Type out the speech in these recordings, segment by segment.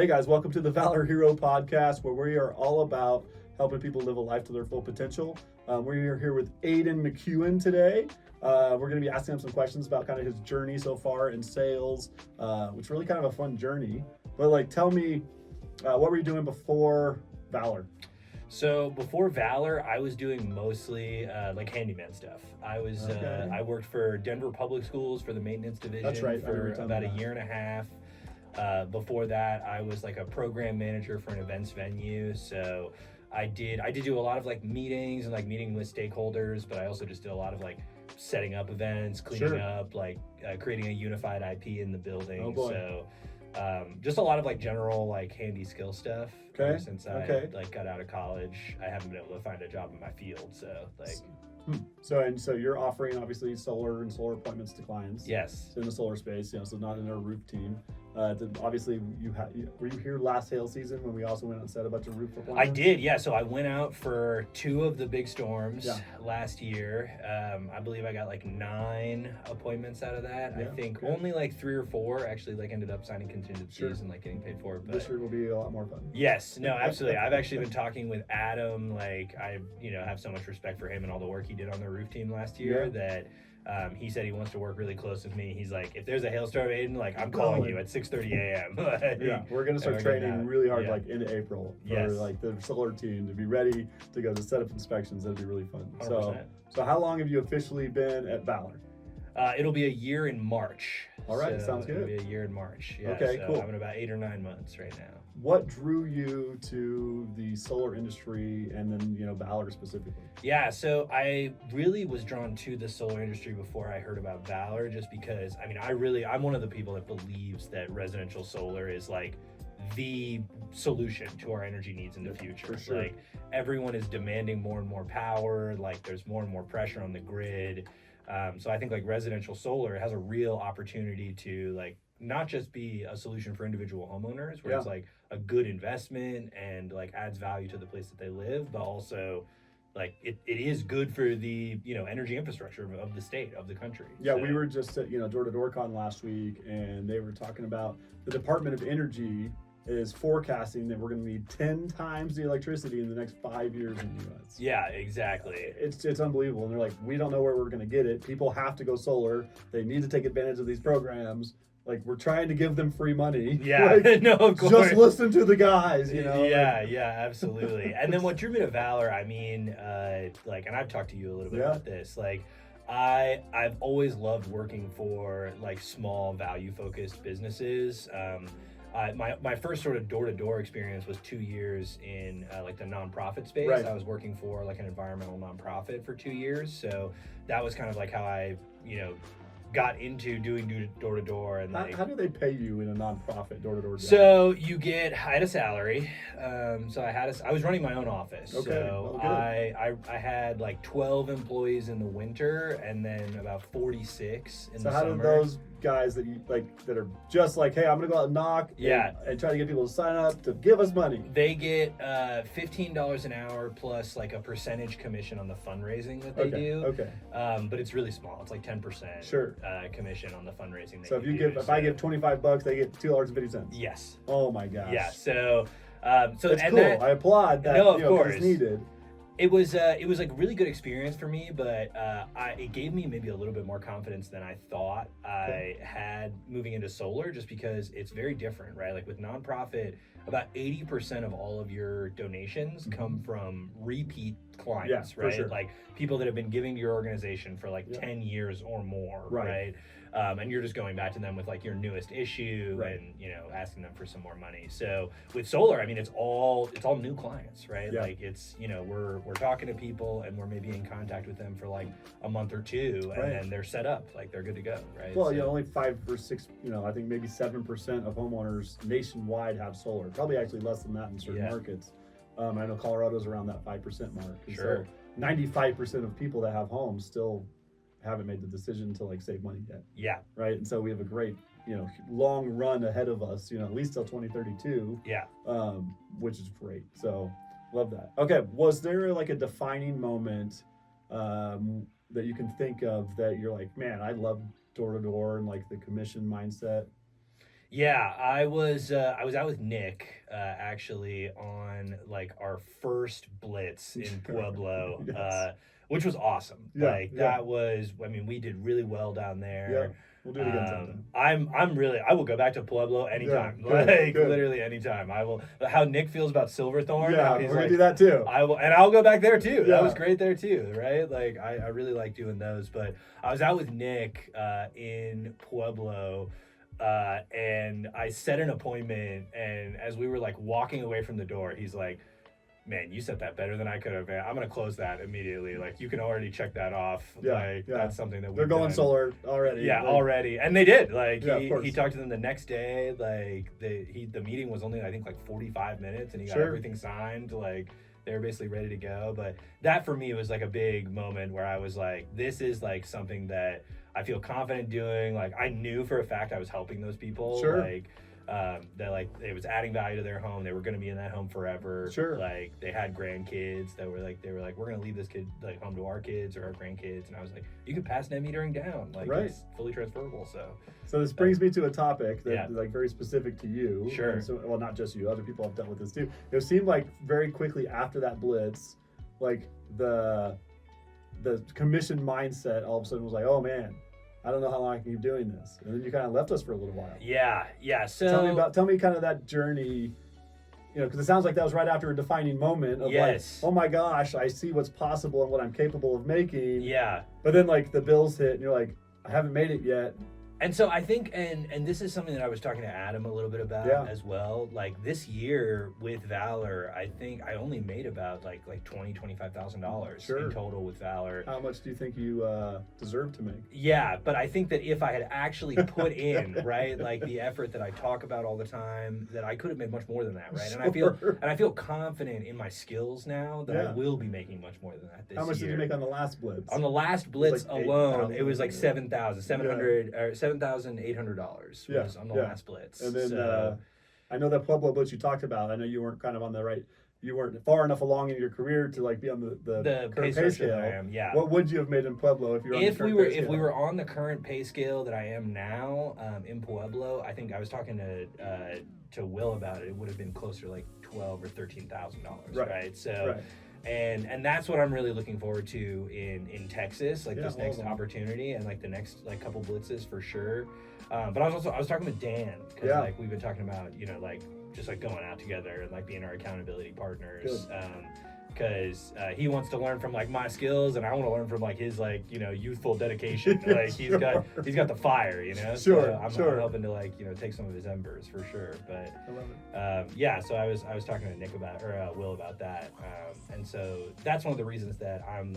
guys, welcome to the Valor Hero podcast, where we are all about helping people live a life to their full potential. We're here with Aiden McEwen today. We're going to be asking him some questions about kind of his journey so far in sales, which is really kind of a fun journey. But tell me, what were you doing before Valor? So before Valor, I was doing mostly handyman stuff. I worked for Denver Public Schools for the maintenance division. That's right. For about a year and a half. Before that, I was like a program manager for an events venue. So I did do a lot of meetings and meeting with stakeholders, but I also just did a lot of setting up events, cleaning up, creating a unified IP in the building. Oh boy. So just a lot of general handy skill stuff. Okay. Since I got out of college, I haven't been able to find a job in my field. So you're offering obviously solar appointments to clients. Yes. In the solar space, so not in our roof team. Obviously, were you here last hail season when we also went out and set a bunch of roof appointments? I did, yeah. So I went out for 2 of the big storms last year. I believe I got 9 appointments out of that. I think only 3 or 4 actually ended up signing contingencies and getting paid for it. But this year will be a lot more fun. Yes, no, absolutely. I've actually been talking with Adam. I have so much respect for him and all the work he did on the roof team last year that. He said he wants to work really close with me. He's like, if there's a hailstorm, Aiden, I'm calling you at 6:30 a.m. Yeah, we're gonna start training really hard, in April for the solar team to be ready to go to set up inspections. That'd be really fun. 100%. So how long have you officially been at Valor? It'll be a year in March. All right, sounds good. It'll be a year in March. Yeah, okay, cool. I'm in about 8 or 9 months right now. What drew you to the solar industry and then, Valor specifically? Yeah, so I really was drawn to the solar industry before I heard about Valor, just because, I'm one of the people that believes that residential solar is the solution to our energy needs in the future. For sure. Everyone is demanding more and more power, there's more and more pressure on the grid. So I think residential solar has a real opportunity to not just be a solution for individual homeowners where it's a good investment and adds value to the place that they live, but also it is good for the energy infrastructure of the state, of the country. Yeah, we were just at door-to-door con last week, and they were talking about the Department of Energy is forecasting that we're going to need 10 times the electricity in the next 5 years in the U.S. Yeah, exactly. It's unbelievable. And they're we don't know where we're going to get it. People have to go solar. They need to take advantage of these programs. We're trying to give them free money. Yeah, no, of course. Just listen to the guys, Yeah, absolutely. And then what drew me to Valor, and I've talked to you a little bit about this, I've always loved working for small value-focused businesses. My first sort of door-to-door experience was 2 years in the nonprofit space. Right. I was working for an environmental nonprofit for 2 years, so that was kind of how I got into doing door-to-door. And how do they pay you in a nonprofit door-to-door job? So I had a salary. So I was running my own office. Okay. So I had 12 employees in the winter and then about 46 in the summer. So how do those guys that you that are just hey, I'm gonna go out and knock and try to get people to sign up to give us money? They get $15 an hour plus a percentage commission on the fundraising that they do. Okay. But it's really small. It's 10%. Sure. Commission on the fundraising. So if I give $25, they get $2.50. Yes. Oh my gosh. Yeah. So that's cool. I applaud that. No, of course. It's needed. It was really good experience for me, but it gave me maybe a little bit more confidence than I thought I had moving into solar, just because it's very different, right? With nonprofit, about 80% of all of your donations come from repeat clients, right? Sure. People that have been giving to your organization for 10 years or more, right? And you're just going back to them with your newest issue and asking them for some more money. So with solar, it's all new clients, right? It's we're talking to people and we're maybe in contact with them for a month or 2, and then they're set up, they're good to go, right? Well, only 5 or 6, I think maybe 7% of homeowners nationwide have solar. Probably actually less than that in certain markets. I know Colorado's around that 5% mark. Sure. So 95% of people that have homes still haven't made the decision to save money yet. Yeah. Right. And so we have a great, long run ahead of us, at least till 2032. Yeah. Which is great. So love that. Okay. Was there a defining moment that you can think of that you're man, I love door to door and the commission mindset? Yeah, I was out with Nick actually on like our first blitz in Pueblo, Yes. which was awesome. Yeah, Like yeah, that was, I mean, we did really well down yeah. there. We'll do it again sometime. I'm really, I will go back to Pueblo Yeah, anytime. good, Like good. literally anytime. I will. How Nick feels about Silverthorne, Yeah, how we're he's gonna like, do that too. I will, and I'll go back there too. That was Yeah. great there too, right? Like I really like doing those. But I was out with Nick in Pueblo, and I set an appointment. And as we were like walking away from the door, he's like, "Man, you set that better than I could have. Man. I'm gonna close that immediately. Like you can already check that off. Yeah, Like yeah. that's something that They're we've going done. solar already. Yeah, Like, already, and they did. Like Yeah, of he course. talked to them the next day. Like the meeting was only I think like 45 minutes, and he got Sure. everything signed. Like they were basically ready to go. But that for me was like a big moment where I was like, this is like something that I feel confident doing. Like I knew for a fact I was helping those people. Sure. Like that like it was adding value to their home. They were going to be in that home forever. Sure. Like they had grandkids that were like we're going to leave this kid like home to our kids or our grandkids, and I was like, you can pass net metering down. Like Right. it's fully transferable. So this brings me to a topic that Yeah. is like very specific to you. Sure. And so, well, not just you. Other people have dealt with this too. It seemed like very quickly after that blitz, like the commission mindset all of a sudden was like, oh man, I don't know how long I can keep doing this. And then you kind of left us for a little while. Yeah. So Tell me kind of that journey. You know, because it sounds like that was right after a defining moment of Yes. like, oh my gosh, I see what's possible and what I'm capable of making. Yeah. But then like the bills hit and you're like, I haven't made it yet. And so I think, and this is something that I was talking to Adam a little bit about Yeah. as well. Like this year with Valor, I think I only made about like $25,000 Sure. in total with Valor. How much do you think you deserve to make? Yeah, but I think that if I had actually put in right, like the effort that I talk about all the time, that I could have made much more than that, right? Sure. And I feel confident in my skills now that I Yeah. will be making much more than that this year. How much did you make on the last blitz? On the last blitz like alone, 8,000 it was like or- $7,800 Yeah, was on the yeah. last blitz. And then So, I know that Pueblo blitz you talked about. I know you weren't kind of on the right. You weren't far enough along in your career to like be on the the pay current structure that I am, yeah. What would you have made in Pueblo if you were on the If we current were pay if we scale? were on the current pay scale that I am now in Pueblo, I think I was talking to Will about it. It would have been closer to like $12,000 or $13,000, right? So. Right. And that's what I'm really looking forward to in Texas, like Yeah, this next awesome. opportunity and like the next like couple blitzes for sure. But I was talking with Dan because Yeah. like we've been talking about like just like going out together and like being our accountability partners. Because he wants to learn from like my skills and I want to learn from like his like youthful dedication. Like he's got the fire, Sure, So I'm sure. helping to like take some of his embers for sure. But I love it. yeah, so I was talking to Nick about or Will about that, and so that's one of the reasons that I'm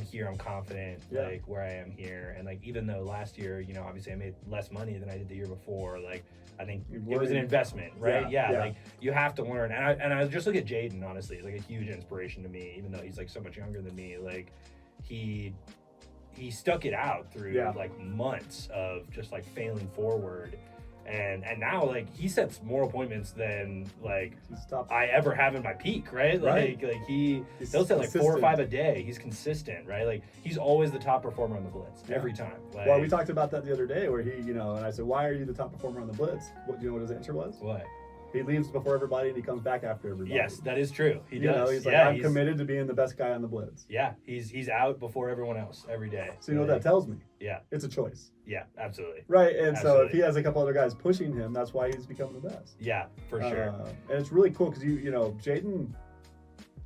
here, I'm confident, Yeah. like where I am here, and like even though last year, obviously I made less money than I did the year before, like I think You've it was an learned. investment, right? Yeah, yeah. Like you have to learn, and I just look at Jaden, honestly, he's like a huge inspiration to me, even though he's like so much younger than me, like he stuck it out through Yeah. like months of just like failing forward. And now like he sets more appointments than like He's top. I ever have in my peak, right? Right. Like He's he'll set like 4 or consistent. 5 a day. He's consistent, right? Like he's always the top performer on the blitz Yeah. every time. Like, Well, we talked about that the other day where he, and I said, why are you the top performer on the blitz? What do you know what his answer was? what? He leaves before everybody and he comes back after everybody. Yes, that is true. He You know, does. he's like, yeah, I'm committed to being the best guy on the blitz. Yeah, he's out before everyone else every day. So you know what that tells me? Yeah, It's a choice. yeah, absolutely. Right, and so if Absolutely. he has a couple other guys pushing him, that's why he's become the best. Yeah, for sure. And it's really cool because Jaden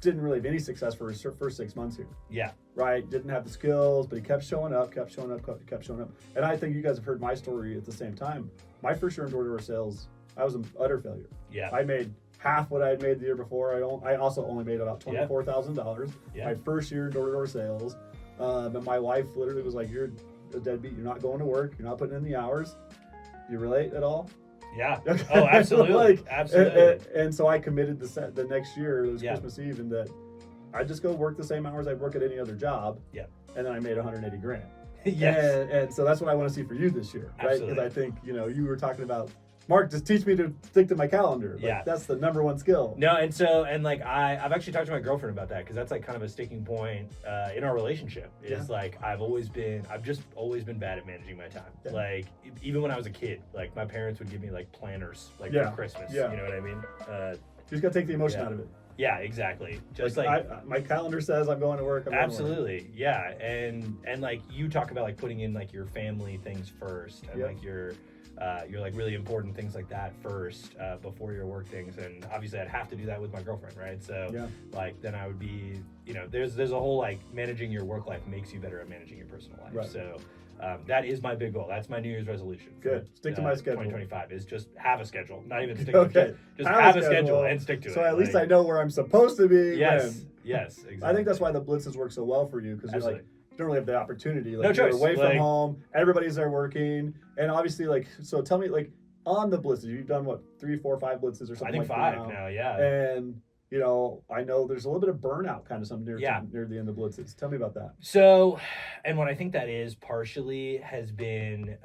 didn't really have any success for his first 6 months here. Yeah, Right, didn't have the skills, but he kept showing up. And I think you guys have heard my story at the same time. My first year in door-to-door sales, I was an utter failure. yeah, I made half what I had made the year before. I also only made about Yeah. $24,000 Yeah. my first year in door-to-door sales. And my wife literally was like, "You're a deadbeat. You're not going to work. You're not putting in the hours." Do you relate at all? yeah. Oh, absolutely, absolutely. And so I committed the next year, it was Yeah. Christmas Eve, and that I'd just go work the same hours I'd work at any other job. Yeah. And then I made 180 grand. Yes. And so that's what I want to see for you this year, right? Because Absolutely. I think, you were talking about Mark, just teach me to stick to my calendar. Like, Yeah. that's the number one skill. No, and like I've actually talked to my girlfriend about that because that's like kind of a sticking point in our relationship. Is like I've just always been bad at managing my time. Yeah. Like even when I was a kid, like my parents would give me like planners like Yeah. for Christmas. Yeah. You know what I mean? You just gotta take the emotion out of it. Yeah, exactly. Just my calendar says I'm going to work. I'm absolutely, going to work. yeah. And like you talk about like putting in like your family things first and like your like really important things like that first before your work things. And obviously I'd have to do that with my girlfriend, right? So like then I would be, there's a whole like managing your work life makes you better at managing your personal life. Right. So that is my big goal. That's my New Year's resolution. Good. Stick to my schedule. 2025 is just have a schedule. Not even stick to it. Just have a schedule and stick to it. So at least I know where I'm supposed to be. Yes, exactly. I think that's why the blitzes work so well for you, because you're like, you don't really have the opportunity. Like, no choice. You're away from home. Everybody's there working. And obviously, like, so tell me, like, on the blitzes, you've done what, 3, 4, 5 blitzes or something? I think like 5 now, yeah. And I know there's a little bit of burnout kind of something near the end of blitzes. Tell me about that. So, and what I think that is partially has been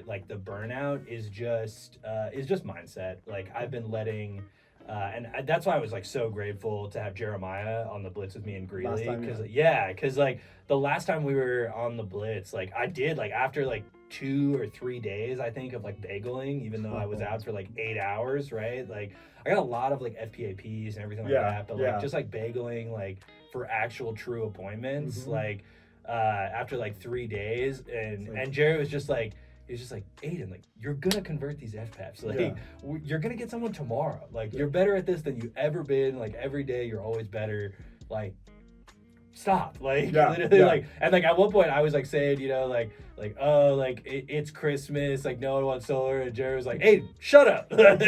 like the burnout is just mindset. Like I've been letting, and that's why I was like so grateful to have Jeremiah on the blitz with me in Greeley, because like the last time we were on the blitz, like I did like after like 2 or 3 days, I think, of like bageling, even though I was out for like 8 hours, right? Like I got a lot of like FPAPs and everything like that, but like just like bageling like for actual true appointments, like after like 3 days, and Jerry was just like, he's just like, Aiden, like you're gonna convert these FPAPs, like you're gonna get someone tomorrow, like you're better at this than you've ever been, like every day you're always better, like stop, like literally like. And like at one point I was like saying, oh, like it's Christmas, like no one wants solar, and Jerry was like, hey, shut up. Good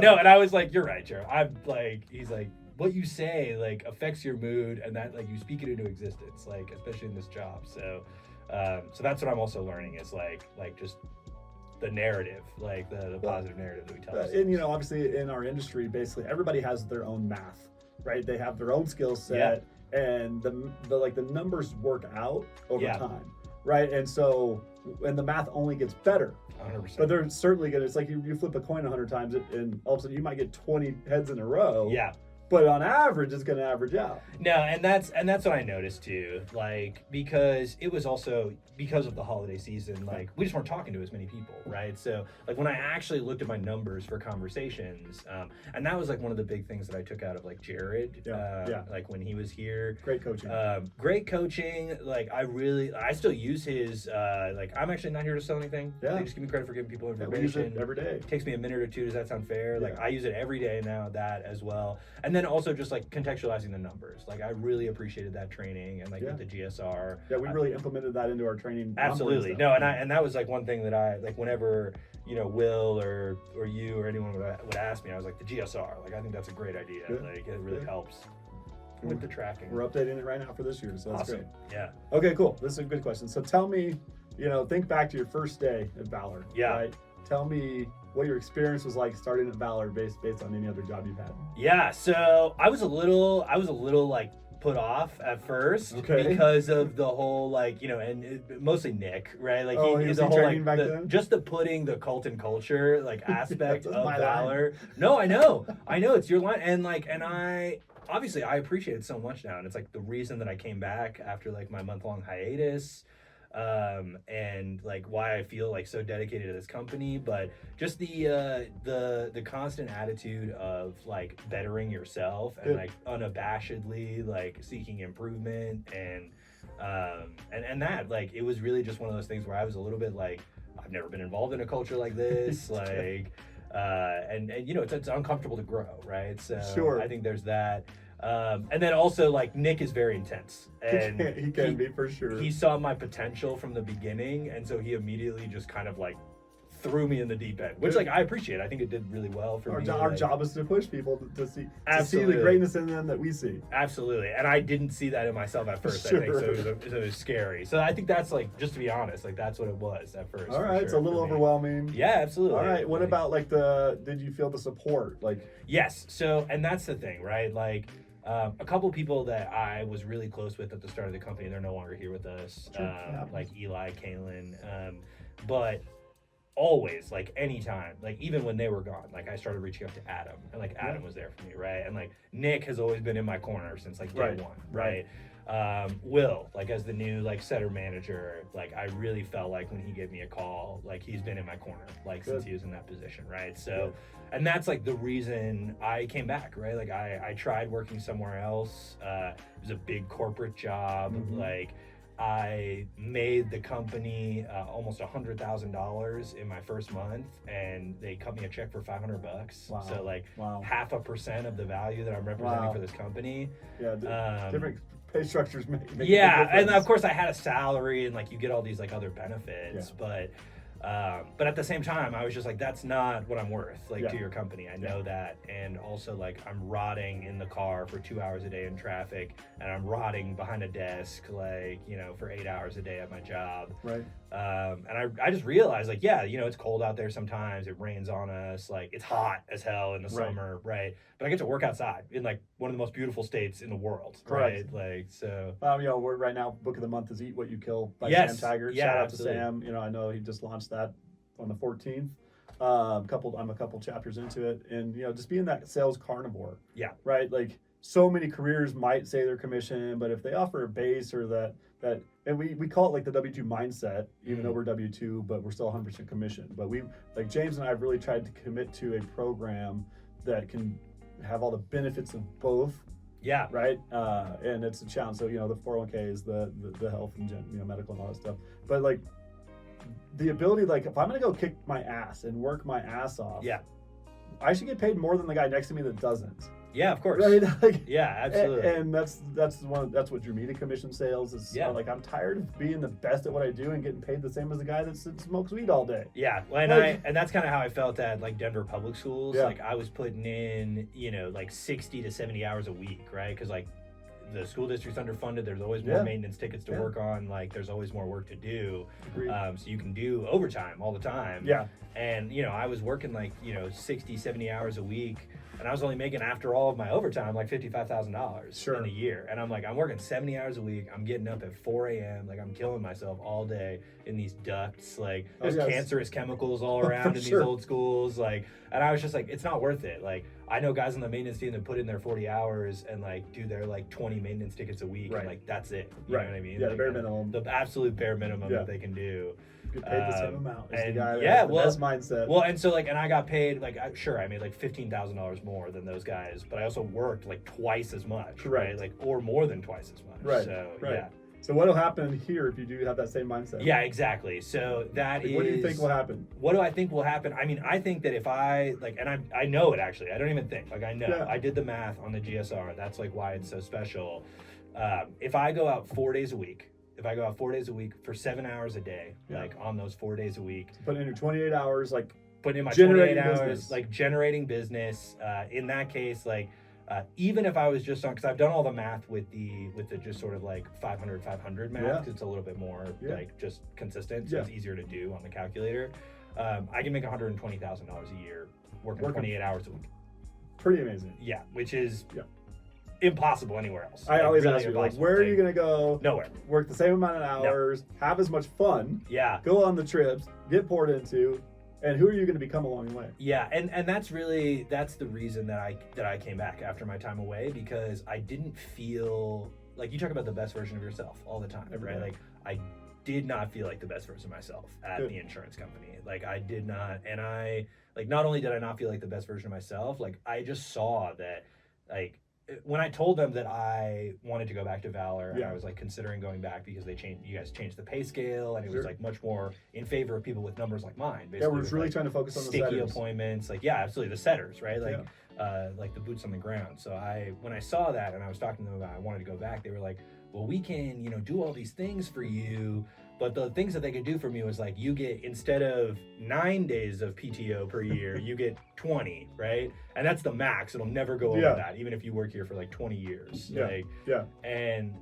no, and I was like, you're right, Jerry. I'm like, he's like, what you say like affects your mood, and that like you speak it into existence, like especially in this job. So so that's what I'm also learning is like just the narrative, like the positive narrative that we tell ourselves. And obviously in our industry, basically everybody has their own math, right? They have their own skill set, and the numbers work out over time, right? And so, and the math only gets better. 100%. But they're certainly gonna. It's like you flip a coin 100 times, and all of a sudden you might get 20 heads in a row. Yeah. But on average, it's gonna average out. No, and that's what I noticed too. Like because it was also because of the holiday season. Like we just weren't talking to as many people, right? So like when I actually looked at my numbers for conversations, and that was like one of the big things that I took out of like Jared. Like when he was here. Great coaching. Great coaching. Like I still use his. Like I'm actually not here to sell anything. Yeah. They just give me credit for giving people information. We use it every day. It takes me a minute or two. Does that sound fair? Like I use it every day now. That as well, and then also just like contextualizing the numbers. Like I really appreciaed that training, and like with the GSR. Yeah, we really implemented that into our training. Absolutely. No, and that was like one thing that I like whenever Will or you or anyone would ask me, I was like the GSR. Like I think that's a great idea. Good. Like it really helps with the tracking. We're updating it right now for this year, so that's great. Yeah. Okay, cool. This is a good question. So tell me, think back to your first day at Valor. Yeah. Right? Tell me what your experience was like starting at Valor based on any other job you've had. Yeah, so I was a little like put off at first because of the whole like and mostly Nick, right? Like he's the whole like just the putting the cult and culture like aspect of Valor. No, I know it's your line, and I obviously I appreciate it so much now, and it's like the reason that I came back after like my month-long hiatus. And like why I feel like so dedicated to this company, but just the constant attitude of like bettering yourself and like unabashedly like seeking improvement and that like it was really just one of those things where I was a little bit like I've never been involved in a culture like this like and it's uncomfortable to grow, right? So I think there's that. And then also like Nick is very intense, and he can be for sure. He saw my potential from the beginning, and so he immediately just kind of like threw me in the deep end, which like I appreciate. I think it did really well for me. Our job is to push people to see the greatness in them that we see. Absolutely, and I didn't see that in myself at first. I think so. It was scary. So I think that's like, just to be honest, like that's what it was at first. All right, it's a little overwhelming. Yeah, absolutely. All right, what about like did you feel the support? Like yes. So and that's the thing, right? Like. A couple people that I was really close with at the start of the company, they're no longer here with us, like Eli, Kalen, but always, like anytime, like even when they were gone, like I started reaching out to Adam, and like Adam was there for me, right? And like Nick has always been in my corner since like day one, right? Will, like as the new like setter manager, like I really felt like when he gave me a call, like he's been in my corner like since he was in that position, right? So and that's like the reason I came back, right? Like I tried working somewhere else. It was a big corporate job. Like I made the company almost $100,000 in my first month, and they cut me a check for $500. Wow. So like 0.5% of the value that I'm representing for this company. Yeah, different pay structures make yeah, and of course I had a salary, and like you get all these like other benefits, but at the same time I was just like, that's not what I'm worth, like to your company. I know that. And also like I'm rotting in the car for 2 hours a day in traffic, and I'm rotting behind a desk, like, you know, for 8 hours a day at my job. Right. And I just realized, like, yeah, you know, it's cold out there sometimes, it rains on us, like it's hot as hell in the summer, right? But I get to work outside in like one of the most beautiful states in the world, right? Like, so you know, we're right now, book of the month is Eat What You Kill by Sam Taggart. Shout out to Sam. You know, I know he just launched that on the 14th. I'm a couple chapters into it, and you know, just being that sales carnivore. Yeah. Right. Like so many careers might say they're commission, but if they offer a base or that and we call it like the W2 mindset, even though we're W2, but we're still 100% commission. But we, like James and I, have really tried to commit to a program that can have all the benefits of both. Yeah. Right. And it's a challenge. So, you know, the 401k is the health and medical and all that stuff. But like the ability, like if I'm going to go kick my ass and work my ass off, I should get paid more than the guy next to me that doesn't. Yeah, of course. Right? Like, yeah, absolutely. And that's what drew me to commission sales is like I'm tired of being the best at what I do and getting paid the same as the guy that smokes weed all day. Yeah. Well, and that's kind of how I felt at like Denver Public Schools. Like I was putting in, you know, like 60 to 70 hours a week, right? Because like the school district's underfunded. There's always more maintenance tickets to work on. Like there's always more work to do. So you can do overtime all the time. Yeah. And, you know, I was working like, you know, 60, 70 hours a week. And I was only making, after all of my overtime, like $55,000 in a year. And I'm like, I'm working 70 hours a week. I'm getting up at 4 a.m. Like I'm killing myself all day in these ducts. Like there's cancerous chemicals all around in these old schools. Like, and I was just like, it's not worth it. Like I know guys on the maintenance team that put in their 40 hours and like do their like 20 maintenance tickets a week. And like, that's it. You know what I mean? Yeah, like, the bare minimum. The absolute bare minimum that they can do. Get paid the same amount as the guy that has the best mindset. Well, and so like, and I got paid like, I made like $15,000 more than those guys, but I also worked like twice as much, right? Like, or more than twice as much. Right. So yeah. So what'll happen here if you do have that same mindset? Yeah, exactly. So that is. What do you think will happen? What do I think will happen? I mean, I think that if I like, and I know it actually. I don't even think. Like I know. Yeah. I did the math on the GSR. That's like why it's so special. If I go out 4 days a week. If I go out 4 days a week for 7 hours a day, like on those 4 days a week, put in your 28 hours, like putting in my 28 hours, like generating business. In that case, like even if I was just on, because I've done all the math with the just sort of like 500 math, because it's a little bit more like just consistent, so it's easier to do on the calculator. I can make $120,000 a year working 28 hours a week. Pretty amazing. Yeah, which is impossible anywhere else. I always ask you, like, where are you gonna go? Nowhere. Work the same amount of hours, have as much fun. Yeah. Go on the trips, get poured into, and who are you gonna become along the way? Yeah, and that's the reason that I came back after my time away, because I didn't feel like, you talk about the best version of yourself all the time, right? Like I did not feel like the best version of myself at the insurance company. Like I did not, and I like not only did I not feel like the best version of myself, like I just saw that like. When I told them that I wanted to go back to Valor, and I was like considering going back because you guys changed the pay scale, and it was like much more in favor of people with numbers like mine. Basically, we're really trying to focus on the sticky appointments, like absolutely the setters, right? Like the boots on the ground. So when I saw that and I was talking to them about I wanted to go back, they were like, well, we can, do all these things for you. But the things that they could do for me was like, you get, instead of 9 days of PTO per year, you get 20, right? And that's the max. It'll never go over that, even if you work here for like 20 years. And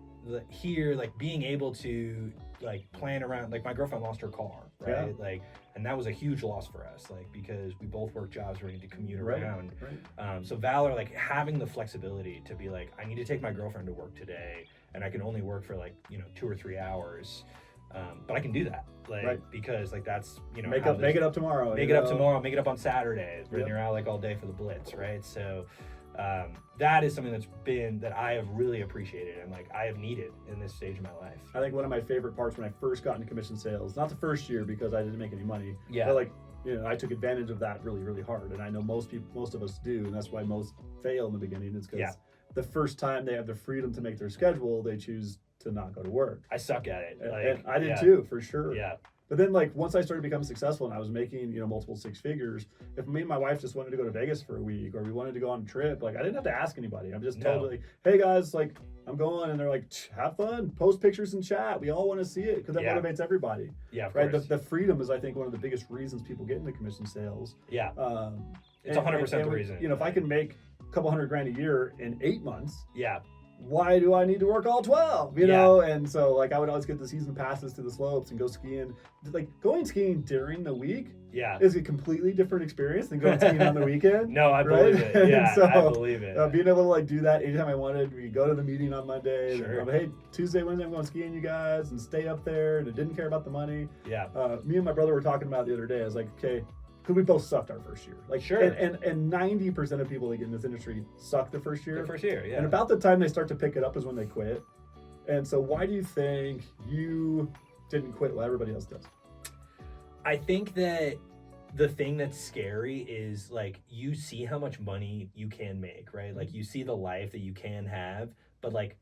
here, like being able to like plan around, like my girlfriend lost her car, right? Like, and that was a huge loss for us, like, because we both work jobs where we need to commute around. So Valor, like having the flexibility to be like, I need to take my girlfriend to work today, and I can only work for like, 2 or 3 hours. But I can do that, like, Right. because like that's, you know, Make how it up tomorrow. make you it up know? tomorrow, make it up on Saturday when Yep. you're out like all day for the blitz, right? So that is something that I have really appreciated and like I have needed in this stage of my life. I think one of my favorite parts when I first got into commission sales, not the first year because I didn't make any money, Yeah. but like, you know, I took advantage of that really, really hard. And I know most of us do. And that's why most fail in the beginning. It's because the first time they have the freedom to make their schedule, they choose to not go to work. I suck at it. Like, and I did too, for sure. Yeah. But then, like, once I started becoming successful and I was making, you know, multiple six figures, if me and my wife just wanted to go to Vegas for a week or we wanted to go on a trip, like, I didn't have to ask anybody. I'm just told, like, hey guys, like, I'm going, and they're like, have fun, post pictures and chat. We all want to see it because that motivates everybody. Yeah, of right. course. The freedom is, I think, one of the biggest reasons people get into commission sales. Yeah. It's And- 100% and the reason. You know, if I can make a couple $100,000 a year in 8 months, Yeah. why do I need to work all 12? You know? And so, like, I would always get the season passes to the slopes and go skiing. Like, going skiing during the week is a completely different experience than going skiing on the weekend. No, I believe it. Yeah, so, I believe it. Being able to, like, do that anytime I wanted. We go to the meeting on Monday. Sure. And, hey, Tuesday, Wednesday, I'm going skiing, you guys, and stay up there. And I didn't care about the money. Yeah. Me and my brother were talking about it the other day. I was like, okay, because we both sucked our first year. Like, Sure. And 90% of people that get in this industry suck the first year. The first year, yeah. And about the time they start to pick it up is when they quit. And so why do you think you didn't quit while everybody else does? I think that the thing that's scary is like you see how much money you can make, right? Like you see the life that you can have, but like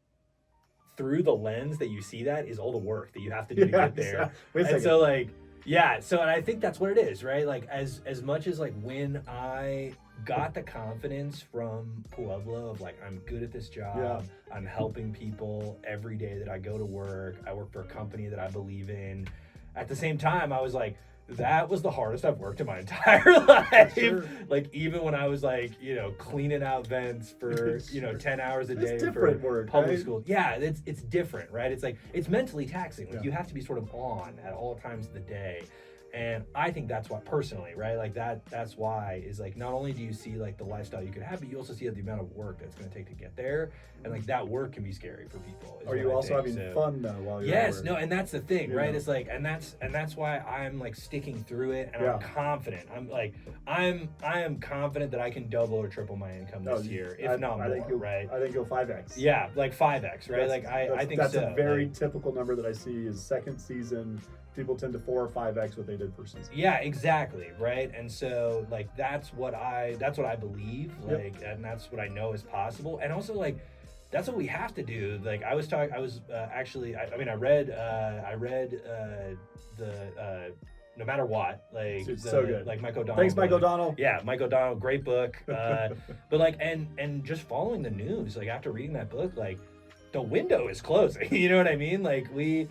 through the lens that you see that is all the work that you have to do to get there. And so like, yeah, so and I think that's what it is, right? Like as much as like when I got the confidence from Pueblo of like I'm good at this job, I'm helping people every day that I go to work, I work for a company that I believe in. At the same time, I was like, that was the hardest I've worked in my entire life. Sure. Like even when I was like, you know, cleaning out vents for, you know, 10 hours a day it's different for work, public right? school. Yeah, it's different, right? It's like it's mentally taxing. Like Yeah. you have to be sort of on at all times of the day. And I think that's what personally, right? Like that's why is like not only do you see like the lifestyle you could have, but you also see the amount of work that's going to take to get there. And like that work can be scary for people. Are you also having fun though while you're at work? No, and that's the thing, right? know? It's like and that's why I'm like sticking through it and I'm confident. I am confident that I can double or triple my income this year, if not more, right? I think you'll 5x. Yeah, like 5x, right? I think that's so. a very typical number that I see is second season. People tend to 4 or 5x what they did first season. Yeah, exactly, right? And so like that's what I believe, like, and that's what I know is possible. And also like that's what we have to do. Like I read the No Matter What, like it's so good. Like Mike O'Donnell. Thanks, Mike O'Donnell. Yeah, Mike O'Donnell, great book. But like and just following the news, like after reading that book, like the window is closing. You know what I mean? Like we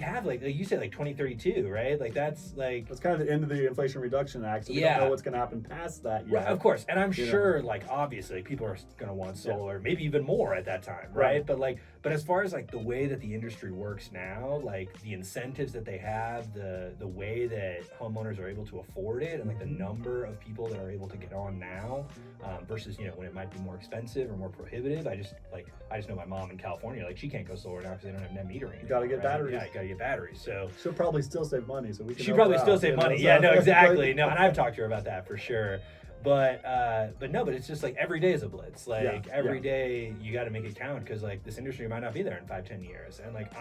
have like you said like 2032, right? Like that's kind of the end of the Inflation Reduction Act. So we don't know what's going to happen past that yet. Right, of course, and I'm sure like obviously people are going to want solar, maybe even more at that time, right? But as far as like the way that the industry works now, like the incentives that they have, the way that homeowners are able to afford it, and like the number of people that are able to get on now, versus when it might be more expensive or more prohibitive. I just know my mom in California, like she can't go solar now because they don't have net metering. You got to get batteries. Yeah, you got to get batteries. So she'll probably still save money. So we can. She probably still save money. Yeah, no, exactly. Like, no, and I've talked to her about that for sure. But it's just like every day is a blitz. Like every day you got to make it count because like this industry might not be there in 5-10 years. And like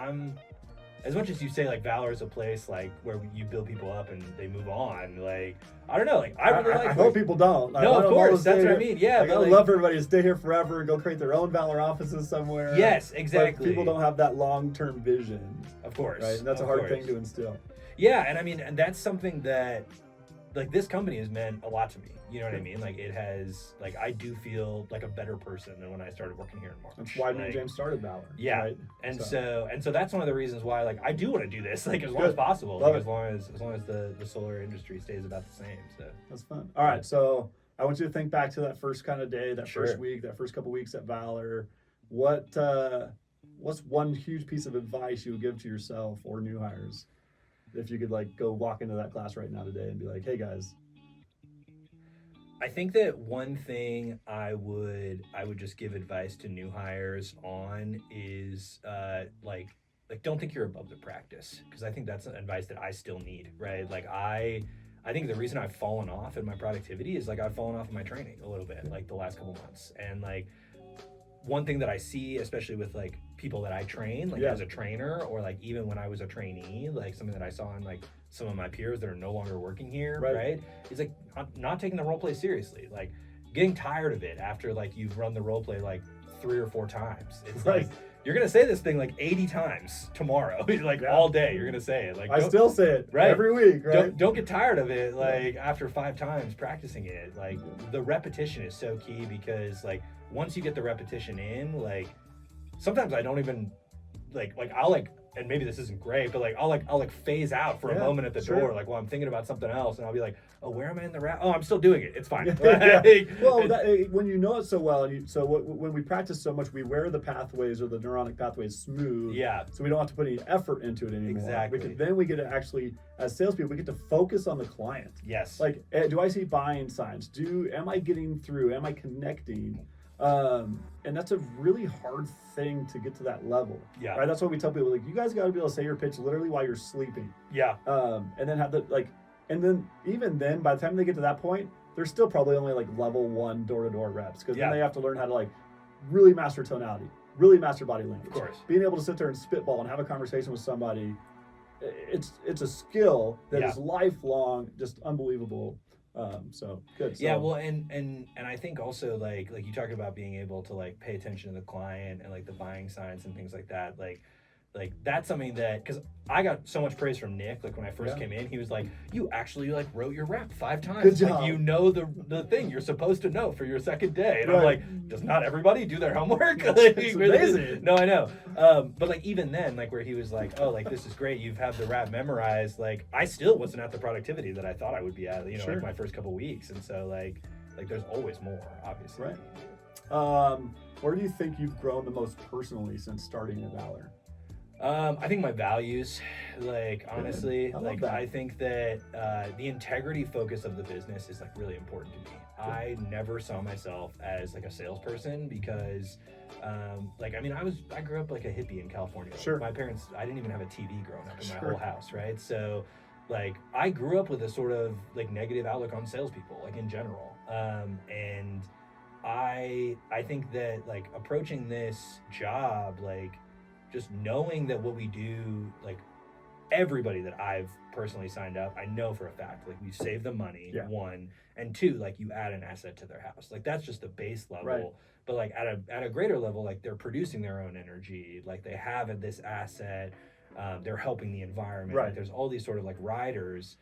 as much as you say like Valor is a place like where you build people up and they move on, like I don't know, like I hope people don't. No, of course, that's what I mean. Yeah, like, I would love for everybody to stay here forever and go create their own Valor offices somewhere. Yes, exactly. But people don't have that long-term vision. Of course, right? And that's a hard thing to instill. Yeah, and I mean, and that's something that like this company has meant a lot to me. You know what I mean? Like it has, like I do feel like a better person than when I started working here in March. That's why me and James started Valor. Yeah, right? and so that's one of the reasons why like I do want to do this like as long as possible. Like, as long as the solar industry stays about the same. So that's fun. All right, so I want you to think back to that first kind of day, that Sure. first week, that first couple weeks at Valor. What's one huge piece of advice you would give to yourself or new hires? If you could like go walk into that class right now today and be like, hey guys. I think that one thing I would just give advice to new hires on is like like don't think you're above the practice, because I think that's advice that I still need, right? Like I think the reason I've fallen off in my productivity is like I've fallen off in my training a little bit like the last couple months. And like one thing that I see, especially with like people that I train, like as a trainer, or like even when I was a trainee, like something that I saw in like some of my peers that are no longer working here, right? Is like not taking the role play seriously, like getting tired of it after like you've run the role play like 3 or 4 times. It's like you're gonna say this thing like 80 times tomorrow, like all day. You're gonna say it. Like I still say it every week, right? Don't get tired of it. Like after 5 times practicing it, like the repetition is so key, because like once you get the repetition in, like sometimes I don't even like I'll like, and maybe this isn't great, but like I'll phase out for a moment at the door, like while I'm thinking about something else, and I'll be like, oh, where am I in the route? Oh, I'm still doing it. It's fine. Well, when you know it so well, and when we practice so much, we wear the pathways or the neuronic pathways smooth. So we don't have to put any effort into it anymore. Exactly. Then we get to actually, as salespeople, we get to focus on the client. Yes. Like, do I see buying signs? Am I getting through? Am I connecting? And that's a really hard thing to get to that level. Right. That's why we tell people, like, you guys got to be able to say your pitch literally while you're sleeping. And then have the and then even then, by the time they get to that point, they're still probably only like level 1 door-to-door reps, because then they have to learn how to like really master tonality, really master body language. Of course. Being able to sit there and spitball and have a conversation with somebody, it's a skill that is lifelong, just unbelievable. So good. So, well, and I think also like you talk about being able to like pay attention to the client and like the buying signs and things like that. Like that's something that, because I got so much praise from Nick, like when I first came in, he was like, you actually like wrote your rep 5 times. Good job. Like you know the thing you're supposed to know for your second day. And I'm like, does not everybody do their homework? It's amazing. No, I know. But like even then, like where he was like, oh, like this is great, you've had the rap memorized, like I still wasn't at the productivity that I thought I would be at, like my first couple weeks. And so like there's always more, obviously. Where do you think you've grown the most personally since starting at Valor? I think my values, like honestly, I think that the integrity focus of the business is like really important to me. I never saw myself as like a salesperson, because I grew up like a hippie in California. My parents, I didn't even have a TV growing up in my whole house, right? So like I grew up with a sort of like negative outlook on salespeople, like in general. And I think that like approaching this job, like just knowing that what we do, like everybody that I've personally signed up, I know for a fact, like we save them money, 1, and 2, like you add an asset to their house. Like that's just the base level. But like at a greater level, like they're producing their own energy, like they have this asset, they're helping the environment. Like there's all these sort of like riders.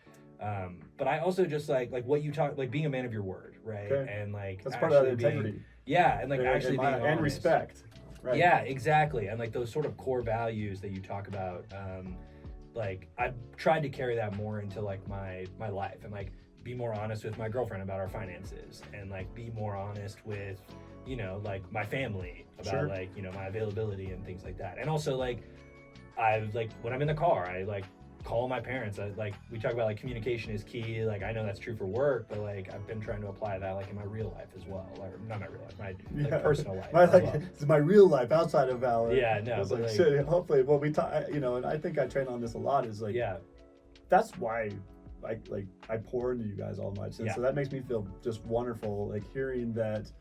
But I also just like what you talk, like being a man of your word, right? And like that's part of that integrity. And like actually being honest. And respect. Yeah, exactly. And like those sort of core values that you talk about, like I've tried to carry that more into like my life, and like be more honest with my girlfriend about our finances, and like be more honest with, like my family about like, my availability and things like that. And also like I've like when I'm in the car, I like call my parents. Like we talk about like communication is key. Like I know that's true for work, but like I've been trying to apply that like in my real life as well. Or not my real life, my like personal life. It's my real life outside of Valor. But hopefully what we talk, and I think I train on this a lot, is like that's why I pour into you guys all much. And so that makes me feel just wonderful, like hearing that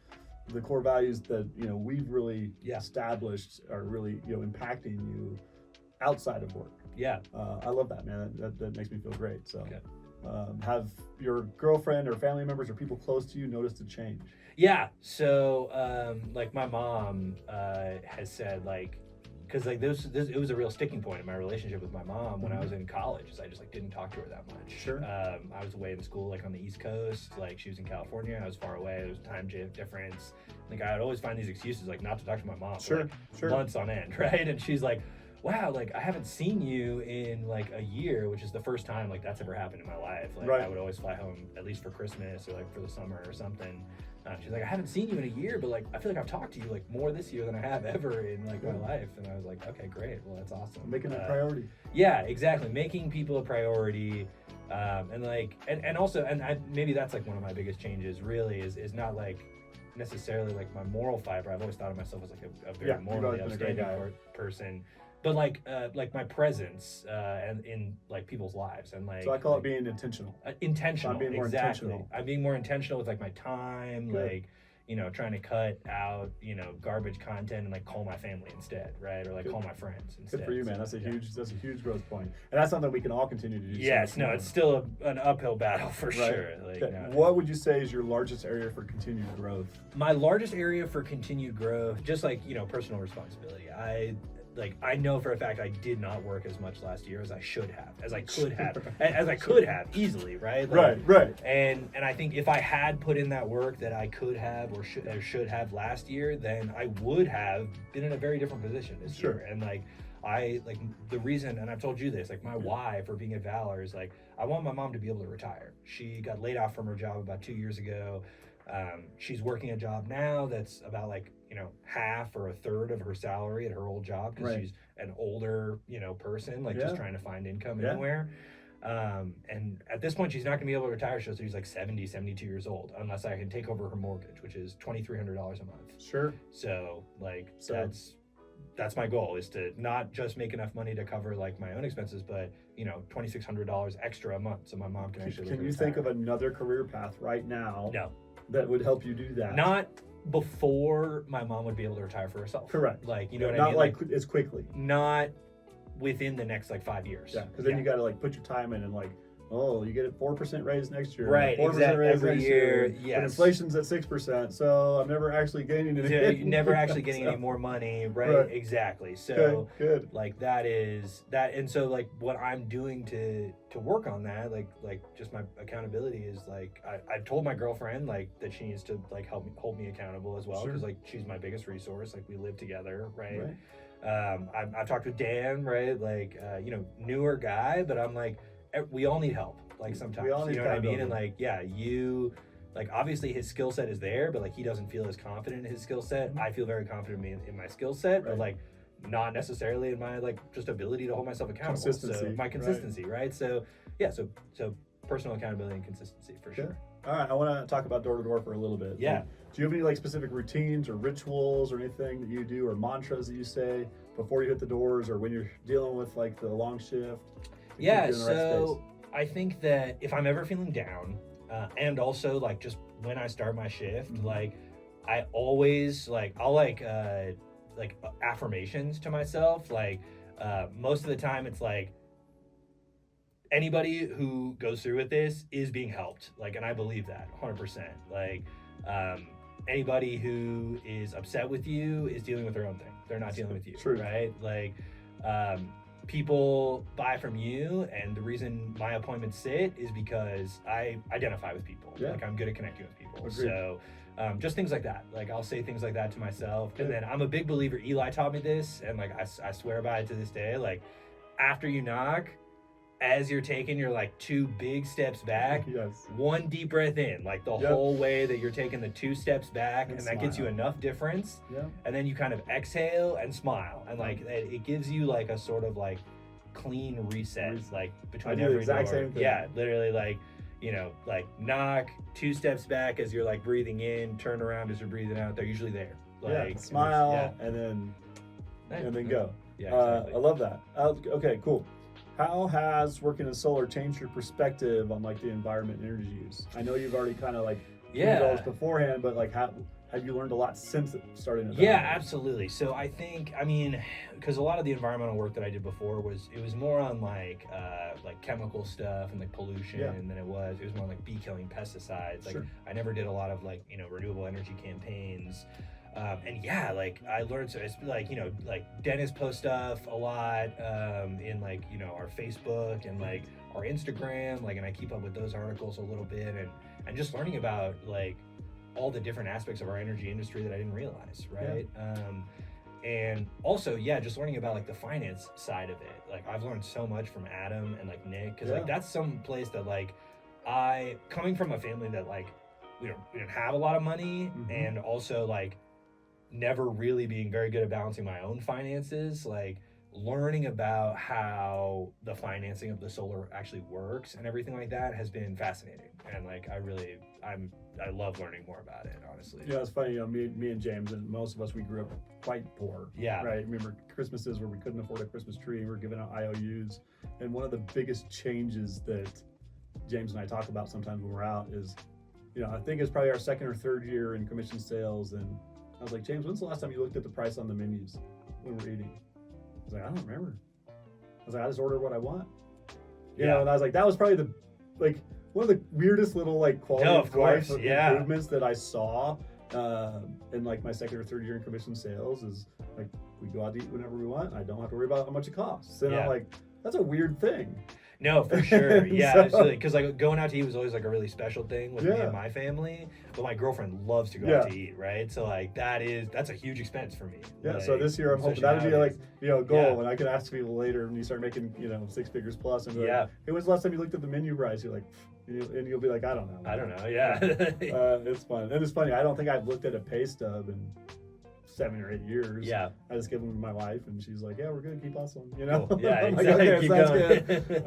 the core values that we've really established are really impacting you outside of work. I love that, man. That makes me feel great. So have your girlfriend or family members or people close to you noticed a change? So like my mom has said, like, because like this it was a real sticking point in my relationship with my mom when I was in college, is I just like didn't talk to her that much. I was away in school, like on the East Coast, like she was in California, I was far away, there was time difference. Like I would always find these excuses like not to talk to my mom for like months on end, right? And she's like, wow, like I haven't seen you in like a year, which is the first time like that's ever happened in my life. Like I would always fly home at least for Christmas or like for the summer or something. She's like, I haven't seen you in a year, but like I feel like I've talked to you like more this year than I have ever in like my life. And I was like, okay, great, well that's awesome. Making it a priority. Yeah, exactly, making people a priority. And like and also maybe that's like one of my biggest changes really is not like necessarily like my moral fiber. I've always thought of myself as like a very morally upstanding person. but like my presence and in like people's lives, and like So I call it being intentional. intentional. So I'm being more Exactly. intentional. I'm being more intentional with like my time, Good. like, you know, trying to cut out, you know, garbage content and like call my family instead, right? Or like Good. call my friends instead. Good for you, man. That's a Yeah. huge growth point, and that's something we can all continue to do. Yes, no, it's still an uphill battle for Right. sure. Like, Okay. no. What would you say is your largest area for continued growth? My largest area for continued growth, just like, you know, personal responsibility. I know for a fact I did not work as much last year as I should have, as I could have, as I could have easily, right? Like, Right. And I think if I had put in that work that I could have or should have last year, then I would have been in a very different position this Sure. year. And like the reason, and I've told you this, like my why for being at Valor is like I want my mom to be able to retire. She got laid off from her job about 2 years ago. She's working a job now that's about like, you know, half or a third of her salary at her old job because Right. she's an older, you know, person, like Yeah. just trying to find income Yeah. anywhere. And at this point, she's not going to be able to retire. So she's like 70, 72 years old, unless I can take over her mortgage, which is $2,300 a month. Sure. So that's my goal, is to not just make enough money to cover like my own expenses, but, you know, $2,600 extra a month so my mom can actually Can you think of another career path right now No, that would help you do that? not before my mom would be able to retire for herself. Correct. Like, you know what I Not mean? like as quickly. Not within the next like 5 years. Yeah, because then you got to like put your time in and like, oh, you get a 4% raise next year, Right, 4% exactly, raise every next year, But yes. inflation's at 6%, so I'm never actually gaining So anything. you're never actually getting any more money, right? Exactly. So Good. like that is that, and so like what I'm doing to work on that, like just my accountability is like I've told my girlfriend like that she needs to like hold me accountable as well, Sure. because like she's my biggest resource. Like we live together, right? Right. I've talked with Dan, right? Like you know, newer guy, but I'm like we all need help. Like sometimes, We all need you know what I mean? accountability. And like yeah, you. Like obviously his skill set is there, but like he doesn't feel as confident in his skill set. I feel very confident in my skill set, but Right. like not necessarily in my like just ability to hold myself accountable. Consistency, So my consistency, right? So yeah, so personal accountability and consistency for sure. Good. All right, I want to talk about door to door for a little bit. Yeah. Like, do you have any like specific routines or rituals or anything that you do or mantras that you say before you hit the doors or when you're dealing with like the long shift? to keep Yeah, you in the right so space? I think that if I'm ever feeling down, and also like just when I start my shift, Mhm. like I always like I'll like affirmations to myself. Like most of the time, it's like anybody who goes through with this is being helped. Like, and I believe that 100%. Like anybody who is upset with you is dealing with their own thing. They're not dealing with you, True. right? Like people buy from you, and the reason my appointments sit is because I identify with people. Yeah. Like I'm good at connecting with people. Agreed. So just things like that. Like I'll say things like that to myself. Good. And then I'm a big believer, Eli taught me this, and like I swear by it to this day. Like after you knock, as you're taking your like 2 big steps back, Yes. 1 deep breath in, like the Yep. whole way that you're taking the 2 steps back, And and that gets you smile. enough difference. Yeah. And then you kind of exhale and smile, and like it gives you like a sort of like clean reset, like between I do the every exact door. same thing. Yeah, literally like, you know, like knock, 2 steps back as you're like breathing in, turn around as you're breathing out. They're usually there. Like Yeah. and Smile it's- and then yeah. and then go. Yeah, I exactly. love that. Okay, cool. How has working in solar changed your perspective on like the environment and energy use? I know you've already kind of like learned all this beforehand, but like have you learned a lot since starting? At Yeah, Valor? absolutely. So I think, I mean, because a lot of the environmental work that I did before was more on like chemical stuff and like pollution Yeah. than it was more like bee killing, pesticides. Like Sure. I never did a lot of like, you know, renewable energy campaigns. And yeah, like I learned, so it's like, you know, like Dennis posts stuff a lot in like, you know, our Facebook and like our Instagram, like, and I keep up with those articles a little bit, and just learning about like all the different aspects of our energy industry that I didn't realize, right? And also, yeah, just learning about like the finance side of it. Like I've learned so much from Adam and like Nick, because like Yeah. that's some place that like coming from a family that like we didn't have a lot of money, Mhm. and also like never really being very good at balancing my own finances, like learning about how the financing of the solar actually works and everything like that has been fascinating. And like, I love learning more about it, honestly. Yeah, it's funny. Me and James and most of us, we grew up quite poor. Yeah. Right. Remember Christmases where we couldn't afford a Christmas tree and we were giving out IOUs. And one of the biggest changes that James and I talk about sometimes when we're out is, I think it's probably our second or third year in commission sales. And I was like, James, when's the last time you looked at the price on the menus when we're eating? I was like, I don't remember. I was like, I just order what I want. And I was like, that was probably one of the weirdest little quality of life improvements that I saw in my second or third year in commission sales is like we go out to eat whenever we want. I don't have to worry about how much it costs. And I'm like, that's a weird thing. No, for sure. Yeah, because going out to eat was always like a really special thing with me and my family. But my girlfriend loves to go out to eat, right? So that's a huge expense for me. Yeah. So this year I'm hoping that'd be a goal, and I can ask people later when you start making 6 figures plus, and be like, hey, when's the last time you looked at the menu price? You're like, and you'll be like, I don't know. I don't know. Yeah. It's fun, and it's funny. I don't think I've looked at a pay stub in 7 or 8 years. Yeah. I just give them to my wife, and she's like, yeah, we're good, keep hustling, Cool. Yeah, exactly. Okay, keep sounds going. good.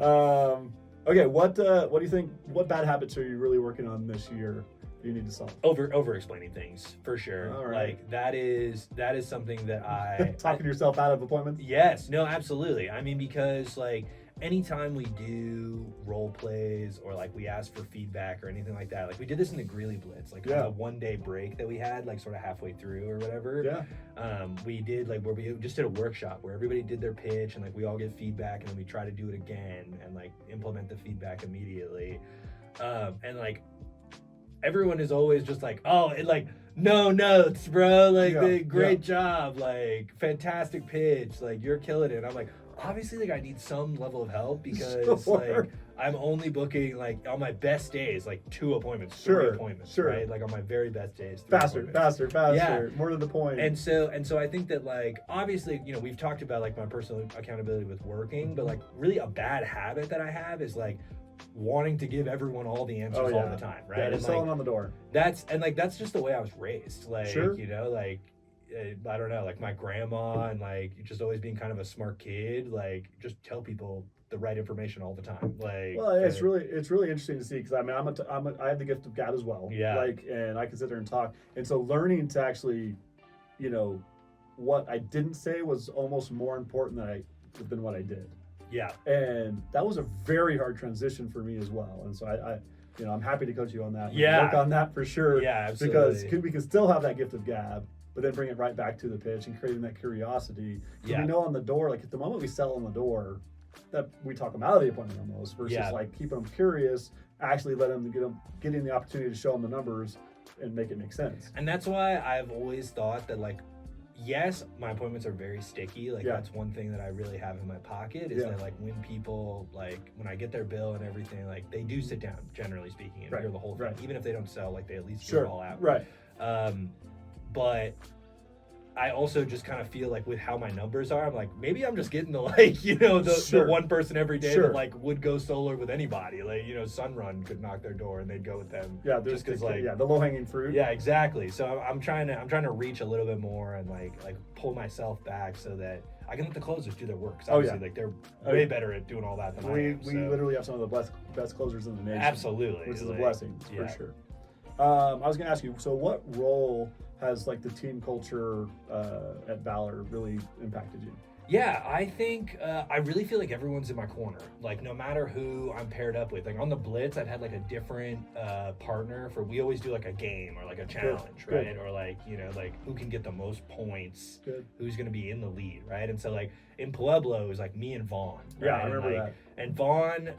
Okay, what do you think, what bad habits are you really working on this year that you need to solve? Over explaining things, for sure. All right. Like that is something that I talking yourself out of appointments? Yes, no, absolutely. I mean, because anytime we do role plays or we ask for feedback or anything like that, we did this in the Greeley Blitz, on the 1 day break that we had, sort of halfway through or whatever. Yeah. We did where we just did a workshop where everybody did their pitch and we all get feedback and then we try to do it again and implement the feedback immediately. And everyone is always just no notes, bro. Great job. Fantastic pitch. You're killing it. And I'm obviously I need some level of help because I'm only booking on my best days 2 appointments, 3 appointments, right? On my very best days, 3 faster, yeah. More to the point. And so I think that obviously we've talked about my personal accountability with working, but really a bad habit that I have is wanting to give everyone all the answers all the time, right? And selling on the door. That's just the way I was raised. Sure. I don't know, my grandma and just always being kind of a smart kid, just tell people the right information all the time. It's really interesting to see because I have the gift of gab as well. Yeah. And I can sit there and talk. And so learning to actually, what I didn't say was almost more important than what I did. Yeah. And that was a very hard transition for me as well. And so I'm happy to coach you on that. Yeah. Work on that for sure. Yeah, absolutely. Because we can still have that gift of gab, but then bring it right back to the pitch and creating that curiosity. Because we know on the door, at the moment we sell on the door, that we talk them out of the appointment almost versus keeping them curious, actually getting the opportunity to show them the numbers and make it make sense. And that's why I've always thought that yes, my appointments are very sticky. That's one thing that I really have in my pocket is that when people when I get their bill and everything, they do sit down, generally speaking, and hear the whole thing. Even if they don't sell, they at least get it all out. Right. But I also just kind of feel with how my numbers are, I'm maybe I'm just getting the one person every day that would go solar with anybody. Sunrun could knock their door and they'd go with them. Yeah, just because the low hanging fruit. Yeah, exactly. So I'm trying to reach a little bit more and pull myself back so that I can let the closers do their work. Obviously, they're way better at doing all that than I am. We literally have some of the best closers in the nation. Absolutely, which is a blessing for sure. I was going to ask you. So, what role has the team culture at Valor really impacted you? Yeah, I think I really feel everyone's in my corner. No matter who I'm paired up with. On the Blitz, I've had a different partner for. We always do a game or a challenge, right? Or who can get the most points, who's going to be in the lead, right? And so in Pueblo, it was me and Vaughn. Right? Yeah, I remember that. And Vaughn,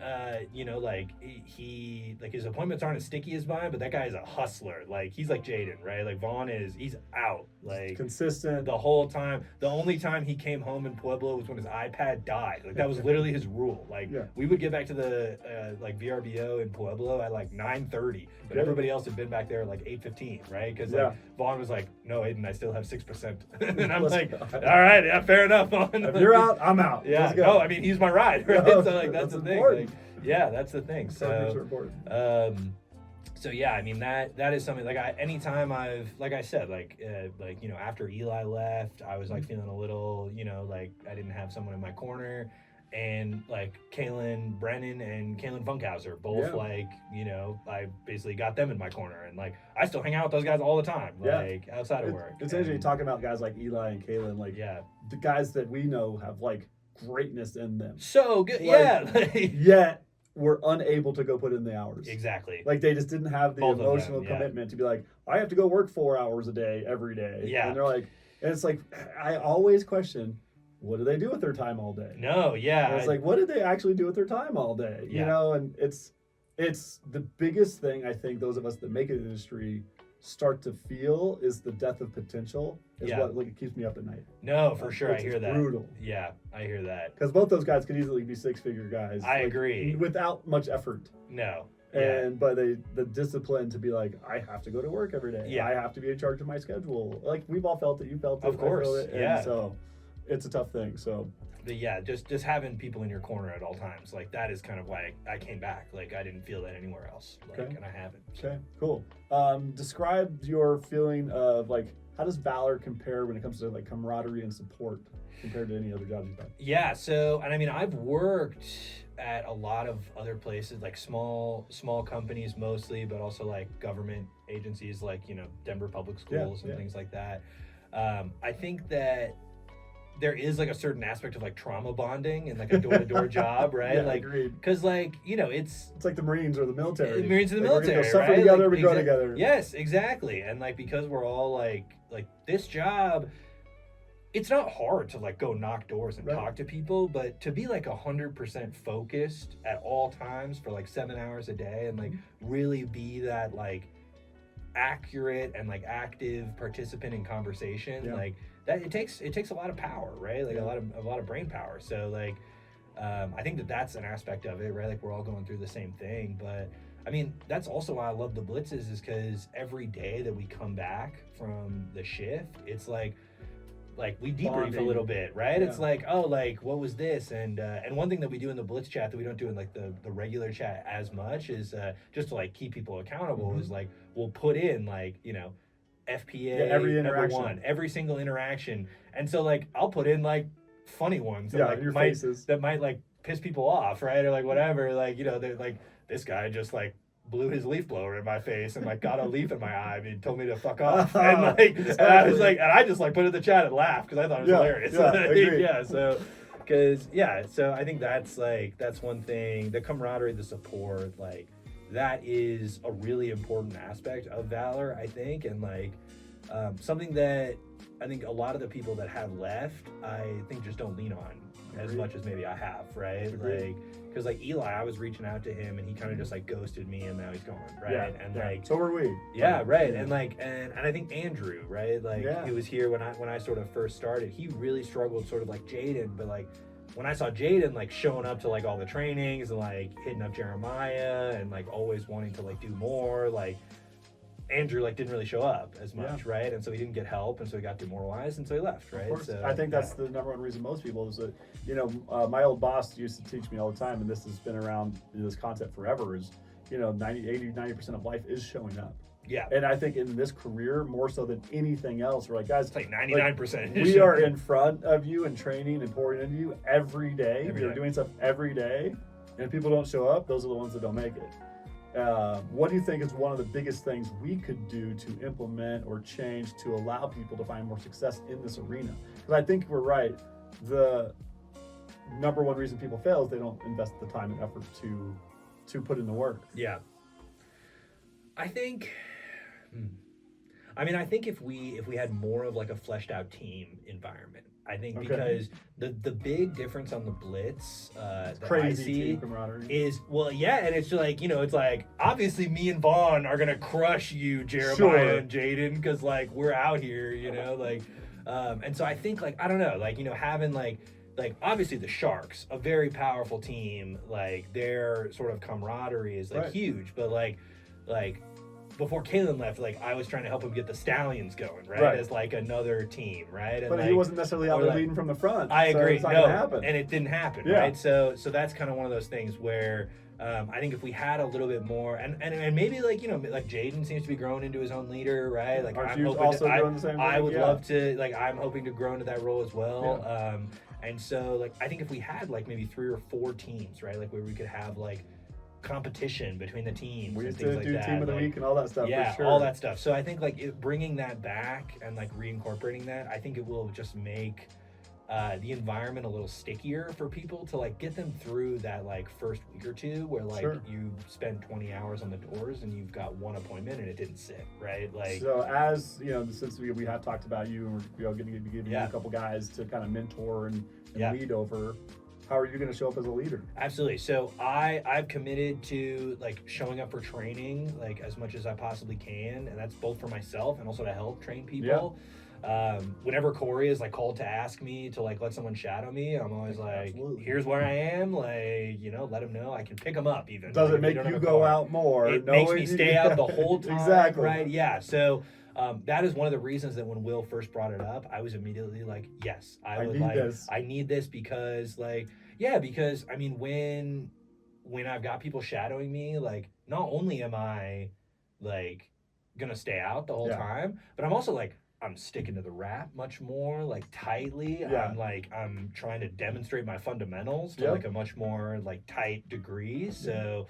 he his appointments aren't as sticky as mine, but that guy is a hustler. He's Jaden, right? Vaughn he's out, consistent the whole time. The only time he came home in Pueblo was when his iPad died. That was literally his rule. We would get back to the VRBO in Pueblo at 9:30, but everybody else had been back there at 8:15, right? Because Vaughn was no, Aiden, I still have 6%, and I'm all right, yeah, fair enough, Vaughn. If you're out, I'm out. Yeah, no, I mean he's my ride, right? So that's the thing. Yeah, that's the thing. So So yeah, I mean that is something like anytime I've like I said like after Eli left, I was like feeling a little like I didn't have someone in my corner, and like Kalen Brennan and Kalen Funkhauser both like I basically got them in my corner, and like I still hang out with those guys all the time like outside of work. It's interesting talking about guys like Eli and Kalen, like the guys that we know have like greatness in them. So good, Yet were unable to go put in the hours. Exactly. Like they just didn't have the emotional commitment to be like, I have to go work 4 hours a day every day. Yeah. And they're like, and it's like, I always question, what do they do with their time all day? No, yeah. And it's like, what did they actually do with their time all day? Yeah. You know, and it's the biggest thing I think those of us that make it in the industry start to feel is the death of potential is what like it keeps me up at night. No, for sure. I hear that. Brutal. Yeah, I hear that. Because both those guys could easily be 6-figure guys. I agree. Without much effort. No. And but the discipline to be like, I have to go to work every day. Yeah. I have to be in charge of my schedule. Like we've all felt it. You felt it. Of course. I feel it. And so it's a tough thing. So just having people in your corner at all times, like that is kind of why I came back. Like I didn't feel that anywhere else. Like and I haven't. So. Okay, cool. Describe your feeling of like how does Valor compare when it comes to like camaraderie and support compared to any other jobs you've done? Yeah, so and I mean I've worked at a lot of other places, like small companies mostly, but also like government agencies like Denver Public Schools and things like that. I think that there is like a certain aspect of like trauma bonding and like a door-to-door job, right? Like, because like it's like the Marines or the military. The Marines and the like military, we're suffer right? together, like, we grow together. Yes, exactly. And like because we're all like this job, it's not hard to like go knock doors and talk to people, but to be like 100% focused at all times for like 7 hours a day and like really be that like accurate and like active participant in conversation, like that it takes a lot of power, right? Like a lot of brain power. So like I think that's an aspect of it, right? Like we're all going through the same thing, but I mean that's also why I love the blitzes, is because every day that we come back from the shift, it's like we debrief a little bit, right? It's like, oh, like what was this? And one thing that we do in the blitz chat that we don't do in like the regular chat as much is just to like keep people accountable is like we'll put in like FPA every number one, every single interaction, and so like I'll put in like funny ones that that might like piss people off, right? Or like whatever, like they're like this guy just like blew his leaf blower in my face and like got a leaf in my eye and he told me to fuck off and like and I was like, and I just like put it in the chat and laughed because I thought it was hilarious. So because so I think that's one thing, the camaraderie, the support, like that is a really important aspect of Valor, I think, and like something that I think a lot of the people that have left, I think just don't lean on as much as maybe I have, right? Like, because like Eli, I was reaching out to him and he kind of just like ghosted me and now he's gone, right? Like so were we. Right. And like and I think Andrew, right? Like he was here when I sort of first started. He really struggled sort of like Jaden, but like when I saw Jaden like showing up to like all the trainings and like hitting up Jeremiah and like always wanting to like do more, like Andrew like didn't really show up as much, right? And so he didn't get help, and so he got demoralized, and so he left, right? So I think that's the number one reason most people is that my old boss used to teach me all the time, and this has been around this concept forever, is 90% of life is showing up. Yeah. And I think in this career, more so than anything else, we're like, guys, it's like 99%. We are in front of you and training and pouring into you every day. We're doing stuff every day, and if people don't show up, those are the ones that don't make it. What do you think is one of the biggest things we could do to implement or change to allow people to find more success in this arena? Because I think we're right. The number one reason people fail is they don't invest the time and effort to put in the work. Yeah. I think I think if we had more of like a fleshed out team environment, I think because the big difference on the blitz that I see is and it's just like it's like obviously me and Vaughn are gonna crush you, Jeremiah and Jaden, because like we're out here, like and so I think like I don't know, like having like obviously the Sharks, a very powerful team, like their sort of camaraderie is like huge, but like before Kalen left, like I was trying to help him get the Stallions going, right? As like another team, right? And but like, he wasn't necessarily out there leading from the front. I agree. So it's not gonna happen. And it didn't happen, right? So that's kind of one of those things where I think if we had a little bit more, and maybe like like Jaden seems to be growing into his own leader, right? Like Aren't I'm you hoping also to, doing the same I thing? would Yeah. love to, like I'm hoping to grow into that role as well. And so like I think if we had like maybe 3 or 4 teams, right, like where we could have like competition between the teams. We and used things to like do that. team of the like, week and all that stuff. yeah, for sure. all that stuff. So I think like bringing that back and like reincorporating that, I think it will just make the environment a little stickier for people to like get them through that like first week or two where like you spend 20 hours on the doors and you've got one appointment and it didn't sit right. Like, so as you know, since we have talked about you and we're going to be giving you a couple guys to kind of mentor and lead over, how are you going to show up as a leader? Absolutely. So I've committed to like showing up for training like as much as I possibly can, and that's both for myself and also to help train people. Whenever Corey is like called to ask me to like let someone shadow me, I'm always like, here's where I am, like, you know, let him know I can pick him up. Even does like, it make you go out more? It makes me stay out the whole time. Exactly. Right. Yeah. So that is one of the reasons that when Will first brought it up, I was immediately like, yes, I need this because like, because I mean, when I've got people shadowing me, like not only am I like gonna stay out the whole time, but I'm also like, I'm sticking to the rap much more like tightly. I'm trying to demonstrate my fundamentals to like a much more like tight degree. So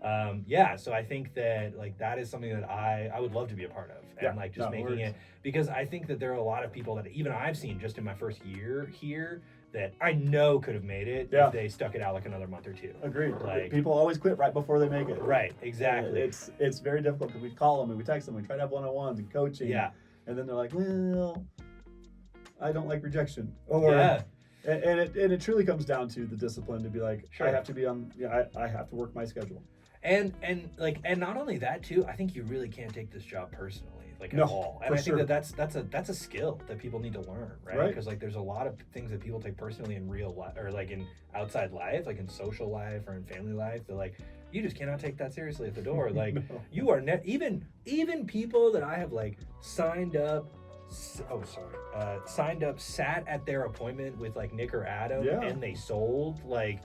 so I think that like that is something that I would love to be a part of, and like just making it, because I think that there are a lot of people that even I've seen just in my first year here that I know could have made it if they stuck it out like another month or two. Agreed. Like, people always quit right before they make it. Right, exactly. It's very difficult because we call them and we text them, we try to have one-on-ones and coaching. Yeah. And then they're like, well, I don't like rejection. And it truly comes down to the discipline to be like, I have to be on, I have to work my schedule. And not only that too, I think you really can't take this job personally, like at all. And I think that's a skill that people need to learn, right? Because like there's a lot of things that people take personally in real life, or like in outside life, like in social life or in family life, that like you just cannot take that seriously at the door. Like you are even people that I have like signed up, sat at their appointment with like Nick or Adam, and they sold. Like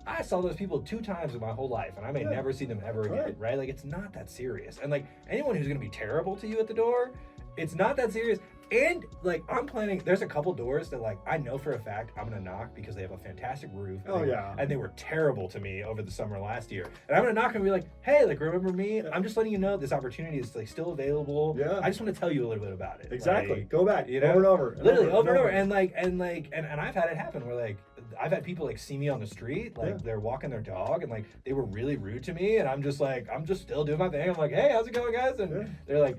I saw those people 2 times in my whole life, and I may never see them ever again. Right? Like it's not that serious. And like anyone who's gonna be terrible to you at the door, it's not that serious. And like I'm planning, there's a couple doors that like I know for a fact I'm gonna knock because they have a fantastic roof. And they were terrible to me over the summer last year. And I'm gonna knock and be like, hey, like remember me? I'm just letting you know this opportunity is like still available. I just want to tell you a little bit about it. Exactly. Like, go back, you know, over and over. Literally over and over. And I've had it happen where like I've had people like see me on the street, like they're walking their dog and like they were really rude to me, and I'm just still doing my thing. I'm like, hey, how's it going, guys? And they're like,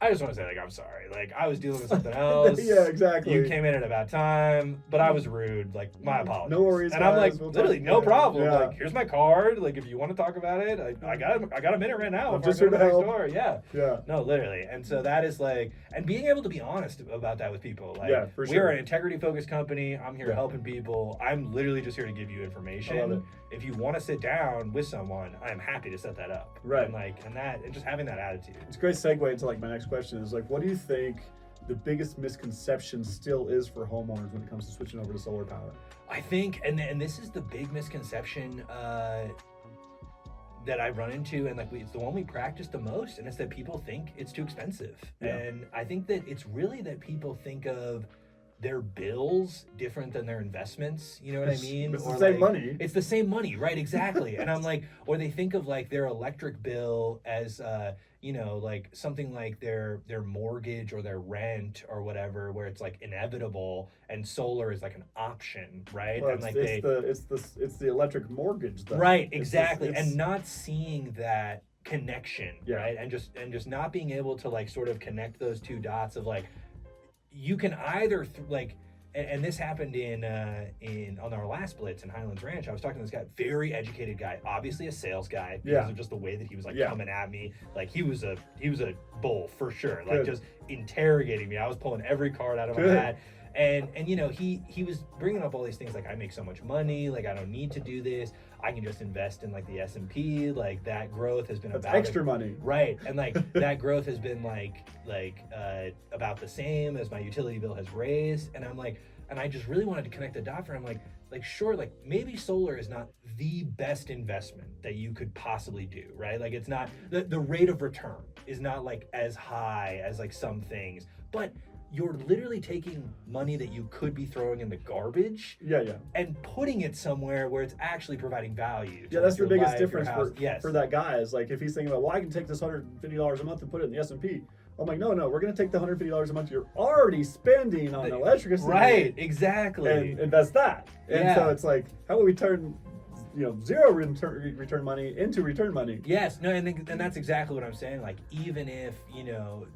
I just want to say, like, I'm sorry. Like, I was dealing with something else. Exactly. You came in at a bad time, but I was rude. Like, my apologies. No worries. And I'm like, literally, no problem. Like, here's my card. Like, if you want to talk about it, I got a minute right now. I'm just here to help. Yeah. No, literally. And so that is like, and being able to be honest about that with people. Like, for sure. We are an integrity-focused company. I'm here helping people. I'm literally just here to give you information. I love it. If you want to sit down with someone, I'm happy to set that up. Right. And just having that attitude. It's a great segue into like my next question is like, what do you think the biggest misconception still is for homeowners when it comes to switching over to solar power? I think, and this is the big misconception that I run into, and like it's the one we practice the most, and it's that people think it's too expensive. And I think that it's really that people think of their bills different than their investments, you know what I mean? It's the same money. It's the same money, right? Exactly. And I'm like, or they think of like their electric bill as like something like their mortgage or their rent or whatever, where it's like inevitable, and solar is like an option, right? Well, and like it's the electric mortgage, though. Right, exactly. And not seeing that connection, right? And just not being able to like sort of connect those two dots of like, you can either and this happened in on our last blitz in Highlands Ranch. I was talking to this guy, very educated guy, obviously a sales guy because of just the way that he was like coming at me. Like he was a bull for sure. Like just interrogating me. I was pulling every card out of my hat. And he was bringing up all these things like, I make so much money, like I don't need to do this. I can just invest in like the S&P, like that growth has been extra money. Right. And like that growth has been like about the same as my utility bill has raised. And I'm like, and I just really wanted to connect the dot for him. Like, like sure, like maybe solar is not the best investment that you could possibly do, right? Like it's not the rate of return is not like as high as like some things, but you're literally taking money that you could be throwing in the garbage Yeah. and putting it somewhere where it's actually providing value to, Yeah, that's like, the your biggest life, your difference house. for, Yes. for that guy is like if he's thinking about, well, I can take this $150 a month and put it in the S&P. I'm like, no, we're going to take the $150 a month you're already spending on electricity. Right, exactly. And invest that. And so it's like, how about we turn, zero return money into return money? Yes, no, and that's exactly what I'm saying. Like, even if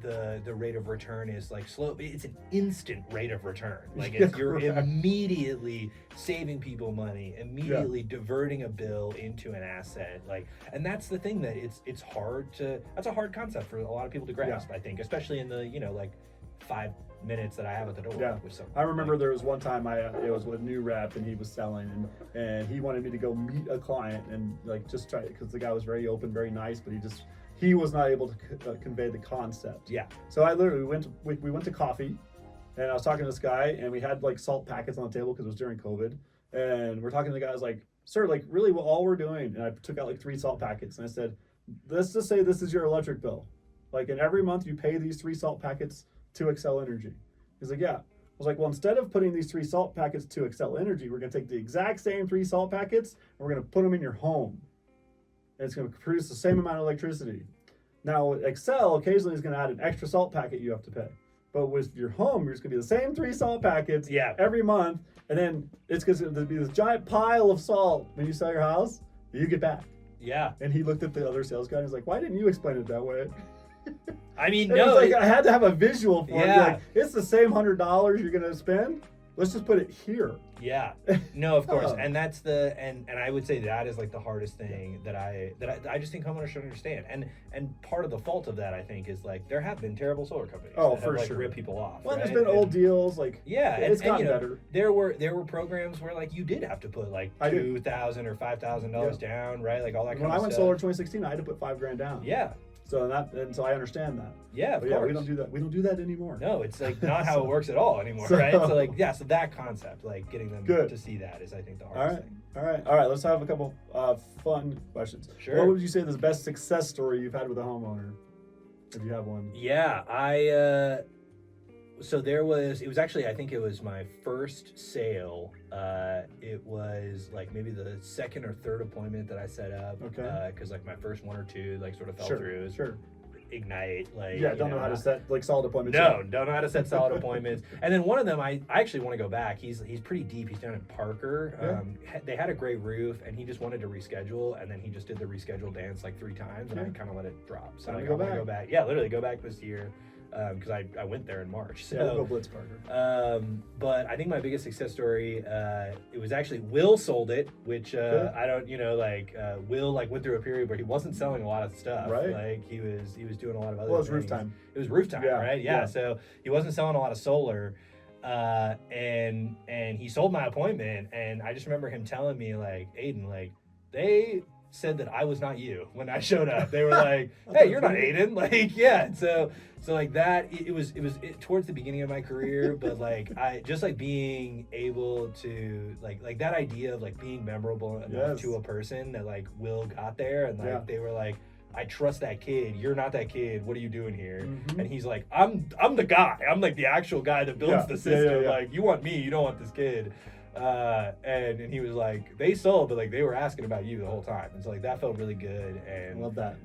the rate of return is like slow, it's an instant rate of return. Like, you're immediately saving people money, immediately diverting a bill into an asset. Like, and that's the thing that it's hard to. That's a hard concept for a lot of people to grasp. I think, especially in the like 5 minutes that I have at the door with someone. I remember there was one time it was with New Rep and he was selling and he wanted me to go meet a client and like just try, because the guy was very open, very nice, but he was not able to convey the concept. Yeah. So I literally we went to coffee and I was talking to this guy and we had like salt packets on the table because it was during COVID, and we're talking to the guy. I was like, sir, like really all we're doing, and I took out like 3 salt packets and I said, let's just say this is your electric bill. Like, and every month you pay these 3 salt packets to Excel Energy. He's like, yeah. I was like, well, instead of putting these 3 salt packets to Excel Energy, we're going to take the exact same 3 salt packets and we're going to put them in your home. And it's going to produce the same amount of electricity. Now, Excel occasionally is going to add an extra salt packet you have to pay. But with your home, you're just going to be the same 3 salt packets every month. And then it's going to be this giant pile of salt when you sell your house that you get back. Yeah. And he looked at the other sales guy and he's like, why didn't you explain it that way? I mean, no, like, I had to have a visual for it. Like, it's the same $100 you're gonna spend. Let's just put it here. Yeah. No, of course. And that's and I would say that is like the hardest thing that I just think homeowners should understand. And part of the fault of that, I think, is like there have been terrible solar companies that have, like, ripped people off. Well, right? There's been old deals, like it's gotten better. There were programs where like you did have to put like $2,000 or $5,000 down, right? Like all that kind of stuff. When I went solar 2016, I had to put $5,000 down. Yeah. So so I understand that. Yeah, of course. We don't do that. We don't do that anymore. No, it's like not how it works at all anymore, right? So like, so that concept, like getting them to see that is, I think, the hardest thing. All right. Let's have a couple fun questions. Sure. What would you say is the best success story you've had with a homeowner, if you have one? Yeah, so it was actually, I think it was my first sale. It was like maybe the second or third appointment that I set up. Okay. Because like my first 1 or 2 like sort of fell through. Sure. Ignite, like don't know how to set like solid appointments. No, don't know how to set solid appointments. And then one of them, I actually want to go back. He's pretty deep. He's down in Parker. They had a great roof, and he just wanted to reschedule, and then he just did the reschedule dance like 3 times, and I kind of let it drop. So I want to go back. Yeah, literally go back this year. Because I went there in March. So we'll go Blitz Parker. But I think my biggest success story, it was actually Will sold it, which I don't, Will like went through a period where he wasn't selling a lot of stuff. Right. Like he was doing a lot of other. Well, it was things. roof time. It was roof time, right? Yeah. So he wasn't selling a lot of solar. And he sold my appointment, and I just remember him telling me like, Aiden, like they said that I was not you when I showed up. They were like, "Hey, you're not Aiden." Like, yeah. So like that. It was towards the beginning of my career, but like I just like being able to like that idea of like being memorable enough to a person that like Will got there, and like they were like, I trust that kid. You're not that kid. What are you doing here? Mm-hmm. And he's like, I'm the guy. I'm like the actual guy that builds the system. Like, you want me. You don't want this kid. And he was like, they sold, but like they were asking about you the whole time. And so like that felt really good. And I love that.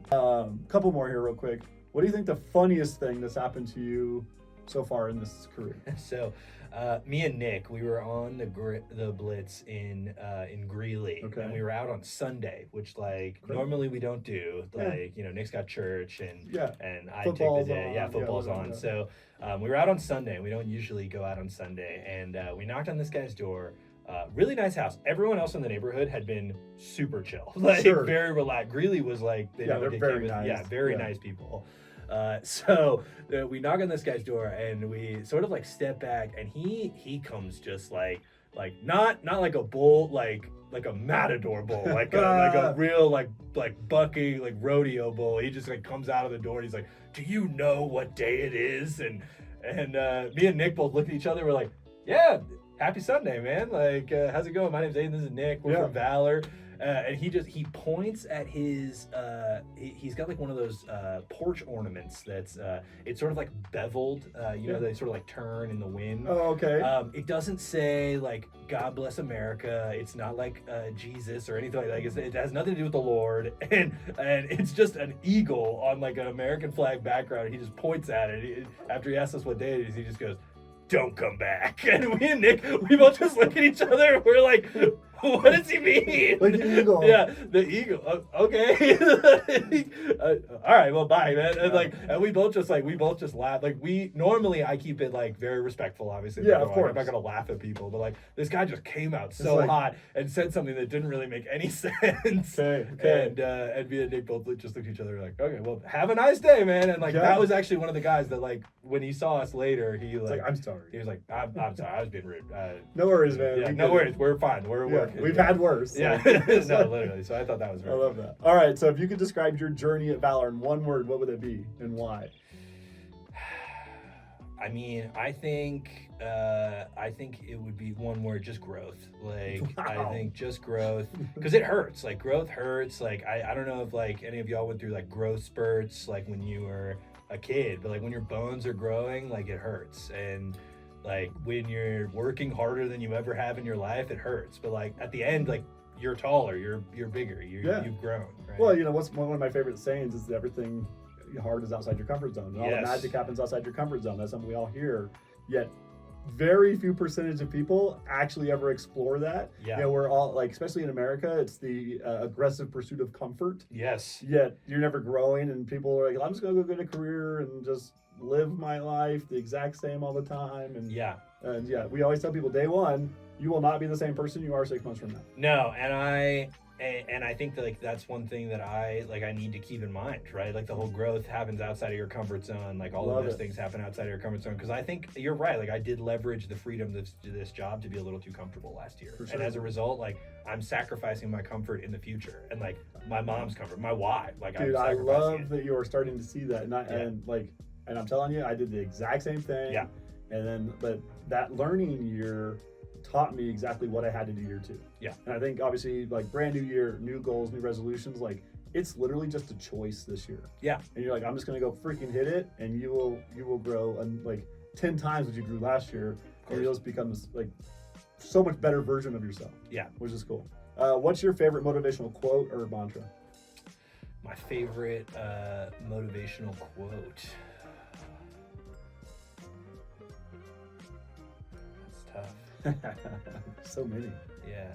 Couple more here real quick. What do you think the funniest thing that's happened to you so far in this career? So me and Nick, we were on the Blitz in Greeley, and we were out on Sunday, which like normally we don't do. Like Nick's got church, and I football's take the day. On. Football's on. So we were out on Sunday. We don't usually go out on Sunday, and we knocked on this guy's door. Really nice house. Everyone else in the neighborhood had been super chill, like very relaxed. Greeley was like they're very nice. Very nice people. So we knock on this guy's door, and we sort of like step back, and he comes just like not like a bull, like a matador bull, like a real like bucking like rodeo bull. He just like comes out of the door, and he's like, "Do you know what day it is?" And me and Nick both looked at each other. We're like, "Yeah, happy Sunday, man. Like, how's it going? My name's Aiden. This is Nick. We're from Valor. And he points at his he's got like one of those porch ornaments that's it's sort of like beveled, you know, they sort of like turn in the wind. Oh, okay. It doesn't say like God bless America. It's not like Jesus or anything like that. It has nothing to do with the Lord, and it's just an eagle on like an American flag background. He just points at it. After he asks us what day it is, he just goes, "Don't come back." And me and Nick, we both just look at each other. And we're like, what does he mean? Like the eagle. Yeah, the eagle. Okay. All right. Well, bye, man. And and we both just laugh. Like normally I keep it like very respectful. Obviously. Yeah, of course. I'm not gonna laugh at people, but like this guy just came out so hot and said something that didn't really make any sense. Okay. And me and Nick both just looked at each other like, okay, well, have a nice day, man. And like that was actually one of the guys that like when he saw us later, he like I'm sorry. He was like, I'm sorry, I was being rude. No worries, man. Yeah, no worries. We're fine. We're working. We've had worse. Yeah, no, literally. So I thought that was very I love that. All right, so if you could describe your journey at Valor in one word, what would it be and why? I mean, I think it would be one word, just growth. Like, I think just growth, because it hurts. Like, growth hurts. Like, I don't know if like any of y'all went through like growth spurts, like when you were a kid, but like when your bones are growing, like it hurts. And like when you're working harder than you ever have in your life, it hurts. But like at the end, like you're taller, you're bigger, you've grown. Right? Well, you know, what's one of my favorite sayings is that everything hard is outside your comfort zone. And all the magic happens outside your comfort zone. That's something we all hear. Yet very few percentage of people actually ever explore that. Yeah. You know, we're all like, especially in America, it's the aggressive pursuit of comfort. Yes. Yet you're never growing, and people are like, I'm just gonna go get a career and just live my life the exact same all the time. And we always tell people day one, you will not be the same person you are 6 months from now. No, and I think that like that's one thing that I need to keep in mind, right? Like the whole growth happens outside of your comfort zone. Like all of those things happen outside of your comfort zone. Because I think you're right. Like I did leverage the freedom of this job to be a little too comfortable last year, and as a result, like I'm sacrificing my comfort in the future, and like my mom's comfort, my wife. Like dude, I love that you are starting to see that, and I'm telling you, I did the exact same thing. Yeah. And then, but that learning year taught me exactly what I had to do year two. Yeah. And I think obviously like brand new year, new goals, new resolutions, like it's literally just a choice this year. Yeah. And you're like, I'm just going to go freaking hit it, and you will grow and like 10 times what you grew last year. And you'll just become this like so much better version of yourself. Yeah. Which is cool. What's your favorite motivational quote or mantra? My favorite motivational quote. That's tough. So many. Yeah.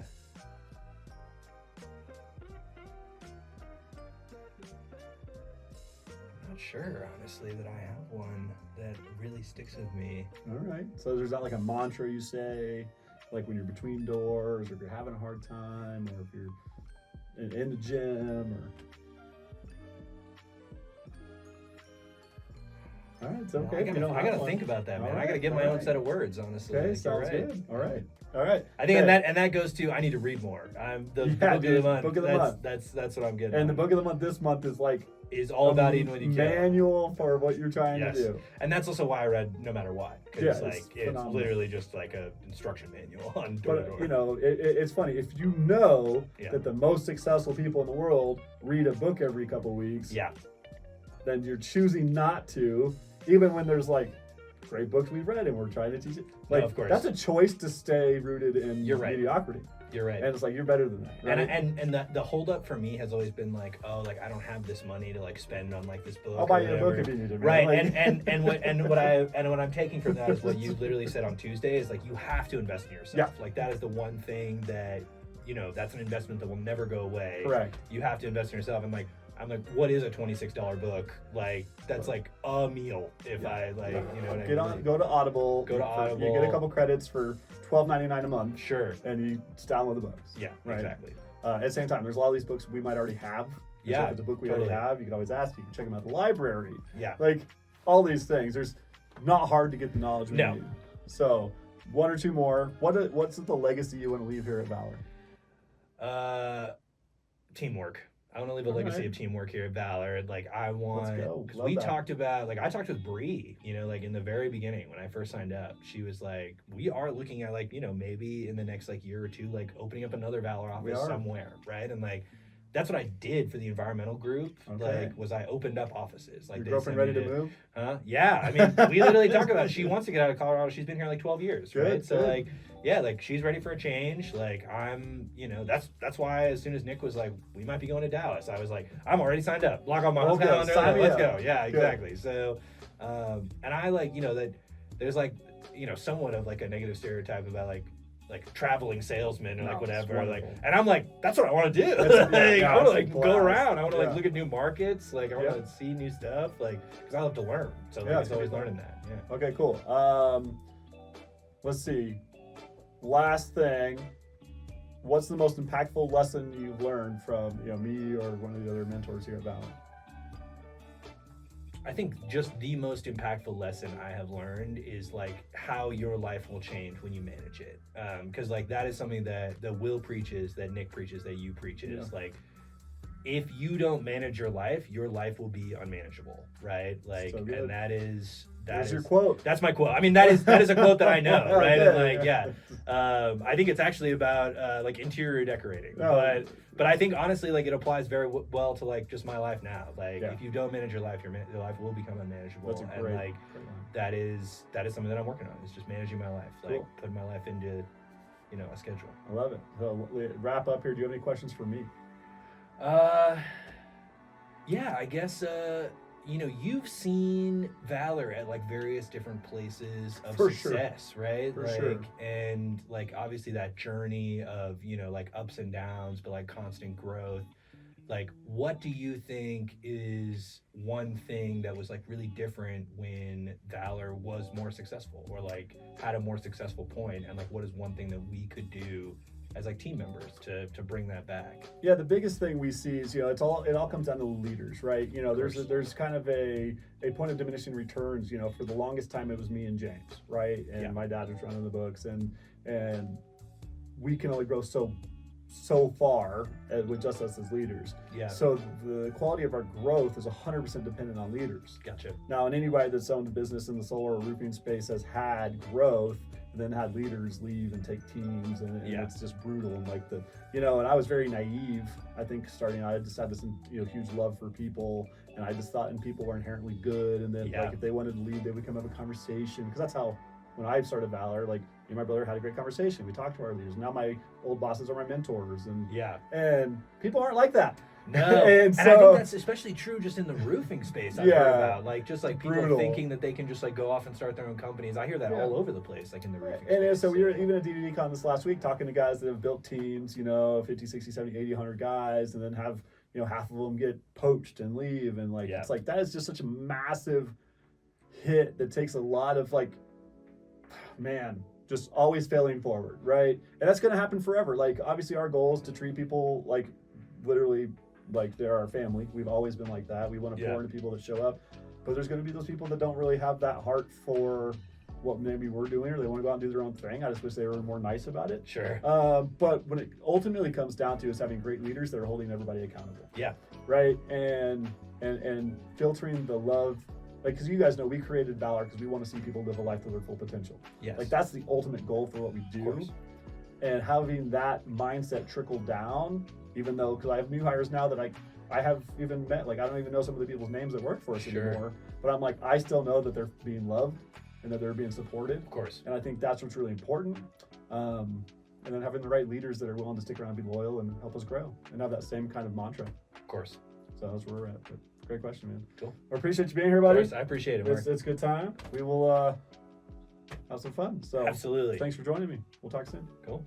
I'm not sure, honestly, that I have one that really sticks with me. All right. So there's not like a mantra you say, like when you're between doors, or if you're having a hard time, or if you're in the gym, or. All right, it's okay. I gotta think about that, man. I gotta get my own set of words, honestly. Okay, sounds good. All right. I think, and that goes to I need to read more. The book of the month. Book of the month. That's what I'm getting. And the book of the month this month is all about eating what you can. Manual for what you're trying to do. And that's also why I read No Matter What, because it's phenomenal. Literally just like a instruction manual on door to door. But you know, it's funny if you know that the most successful people in the world read a book every couple weeks. Yeah. Then you're choosing not to. Even when there's like great books we've read and we're trying to teach it, like of course. That's a choice to stay rooted in mediocrity. You're right. And it's like you're better than that. Right? And the holdup for me has always been like, oh, like I don't have this money to like spend on like this book. I'll buy you a book if you need it. Right. Like, and what I'm taking from that is what you literally said on Tuesday is like you have to invest in yourself. Yeah. Like that is the one thing that that's an investment that will never go away. Correct. You have to invest in yourself. And I'm like, what is a $26 book? Like, that's like a meal. If I like, you know what I mean? Go to Audible. You get a couple credits for $12.99 a month. Sure. And you just download the books. Yeah, right? Exactly. At the same time, there's a lot of these books we might already have. Yeah. So if it's a book we already have, you can always ask. You can check them out at the library. Yeah. Like, all these things. There's not hard to get the knowledge we need. So, one or two more. What's the legacy you want to leave here at Valor? Teamwork. I want to leave a All legacy right. of teamwork here at Valor. Like I want, go. because Love we that. talked about, like I talked with Bree, you know, like in the very beginning when I first signed up, she was like, we are looking at like, you know, maybe in the next like year or two, like opening up another Valor We office are. somewhere, right? And like that's what I did for the environmental group. Okay. Like was I opened up offices. Like Your they girlfriend sent ready me to move? Huh? Yeah. I mean, we literally talk about it. She wants to get out of Colorado. She's been here like 12 years, Good, right? So good. like, yeah, like she's ready for a change. Like I'm, you know, that's why as soon as Nick was like, we might be going to Dallas, I was like, I'm already signed up. Block on my whole Let's go. calendar. Sign me Let's up. go. Yeah, Good. exactly. So, and I like, you know, that there's like, you know, somewhat of like a negative stereotype about like traveling salesmen or No, like it's whatever. Like, wonderful. and I'm like, that's what I want to do. That's- Like, yeah, I want to it's a like go blast. around. I want to Yeah. like look at new markets. Like I want Yeah. to see new stuff. Like, because I love to learn. So like, Yeah, it's it's always gonna be learning that. Yeah. Okay, cool. Let's see. Last thing. What's the most impactful lesson you've learned from me or one of the other mentors here at Valor? I think just the most impactful lesson I have learned is like how your life will change when you manage it. Because like that is something that Will preaches, that Nick preaches, that you preaches. Yeah. Like if you don't manage your life will be unmanageable, right? Like, So good. and that There's is your quote. That's my quote. I mean, that is a quote that I know, right? And Okay, like, yeah, I think it's actually about like interior decorating, No. but I think honestly, like it applies very well to like just my life now. Like, Yeah. if you don't manage your life, your life will become unmanageable. That's a and great, like great line. that is something that I'm working on. Is just managing my life, like Cool. putting my life into, you know, a schedule. I love it. So wrap up here. Do you have any questions for me? Yeah, I guess you know, you've seen Valor at like various different places of For sure. success, right? For like sure. and like obviously that journey of, you know, like ups and downs, but like constant growth. Like what do you think is one thing that was like really different when Valor was more successful or like had a more successful point, and like what is one thing that we could do as like team members to bring that back? Yeah, the biggest thing we see is it all comes down to leaders, right? There's kind of a point of diminishing returns. For the longest time it was me and James, right? And Yeah. my dad was running the books, and we can only grow so far with just us as leaders. Yeah. So the quality of our growth is 100% dependent on leaders. Gotcha. Now, and anybody that's owned a business in the solar or roofing space has had growth, and then had leaders leave and take teams, and Yeah. it's just brutal. And like and I was very naive. I think starting out, I just had this huge love for people, and I just thought people were inherently good, and then Yeah. like if they wanted to leave, they would come have a conversation, because that's how. When I started Valor, like me and my brother had a great conversation. We talked to our leaders. Now my old bosses are my mentors, and people aren't like that. No, And I so- think that's especially true just in the roofing space. I've heard Yeah. about like just like people Brutal. thinking that they can just like go off and start their own companies. I hear that Yeah. all over the place, like in the roofing And space. so we were even at DDDCon this last week talking to guys that have built teams, 50, 60, 70, 80, 100 guys, and then have, half of them get poached and leave. And like, Yeah. it's like, that is just such a massive hit that takes a lot of like, man, just always failing forward, right? And that's going to happen forever. Like, obviously our goal is to treat people like literally like they're our family. We've always been like that. We want to Yeah. pour into people that show up, but there's going to be those people that don't really have that heart for what maybe we're doing, or they want to go out and do their own thing. I just wish they were more nice about it. Sure. But when it ultimately comes down to is having great leaders that are holding everybody accountable, Yeah. right? And filtering the love, like, because you guys know we created Valor because we want to see people live a life to their full potential. Yes. Like, that's the ultimate goal for what we Of do. course. And having that mindset trickle down, even though, because I have new hires now that I have even met, like, I don't even know some of the people's names that work for us Sure. anymore, but I'm like, I still know that they're being loved and that they're being supported. Of course. And I think that's what's really important. And then having the right leaders that are willing to stick around, be loyal, and help us grow, and have that same kind of mantra. Of course. So that's where we're at. But great question, man. Cool. I appreciate you being here, Of buddy. course. I appreciate it, Mark. It's a good time. We will have some fun. So Absolutely. thanks for joining me. We'll talk soon. Cool.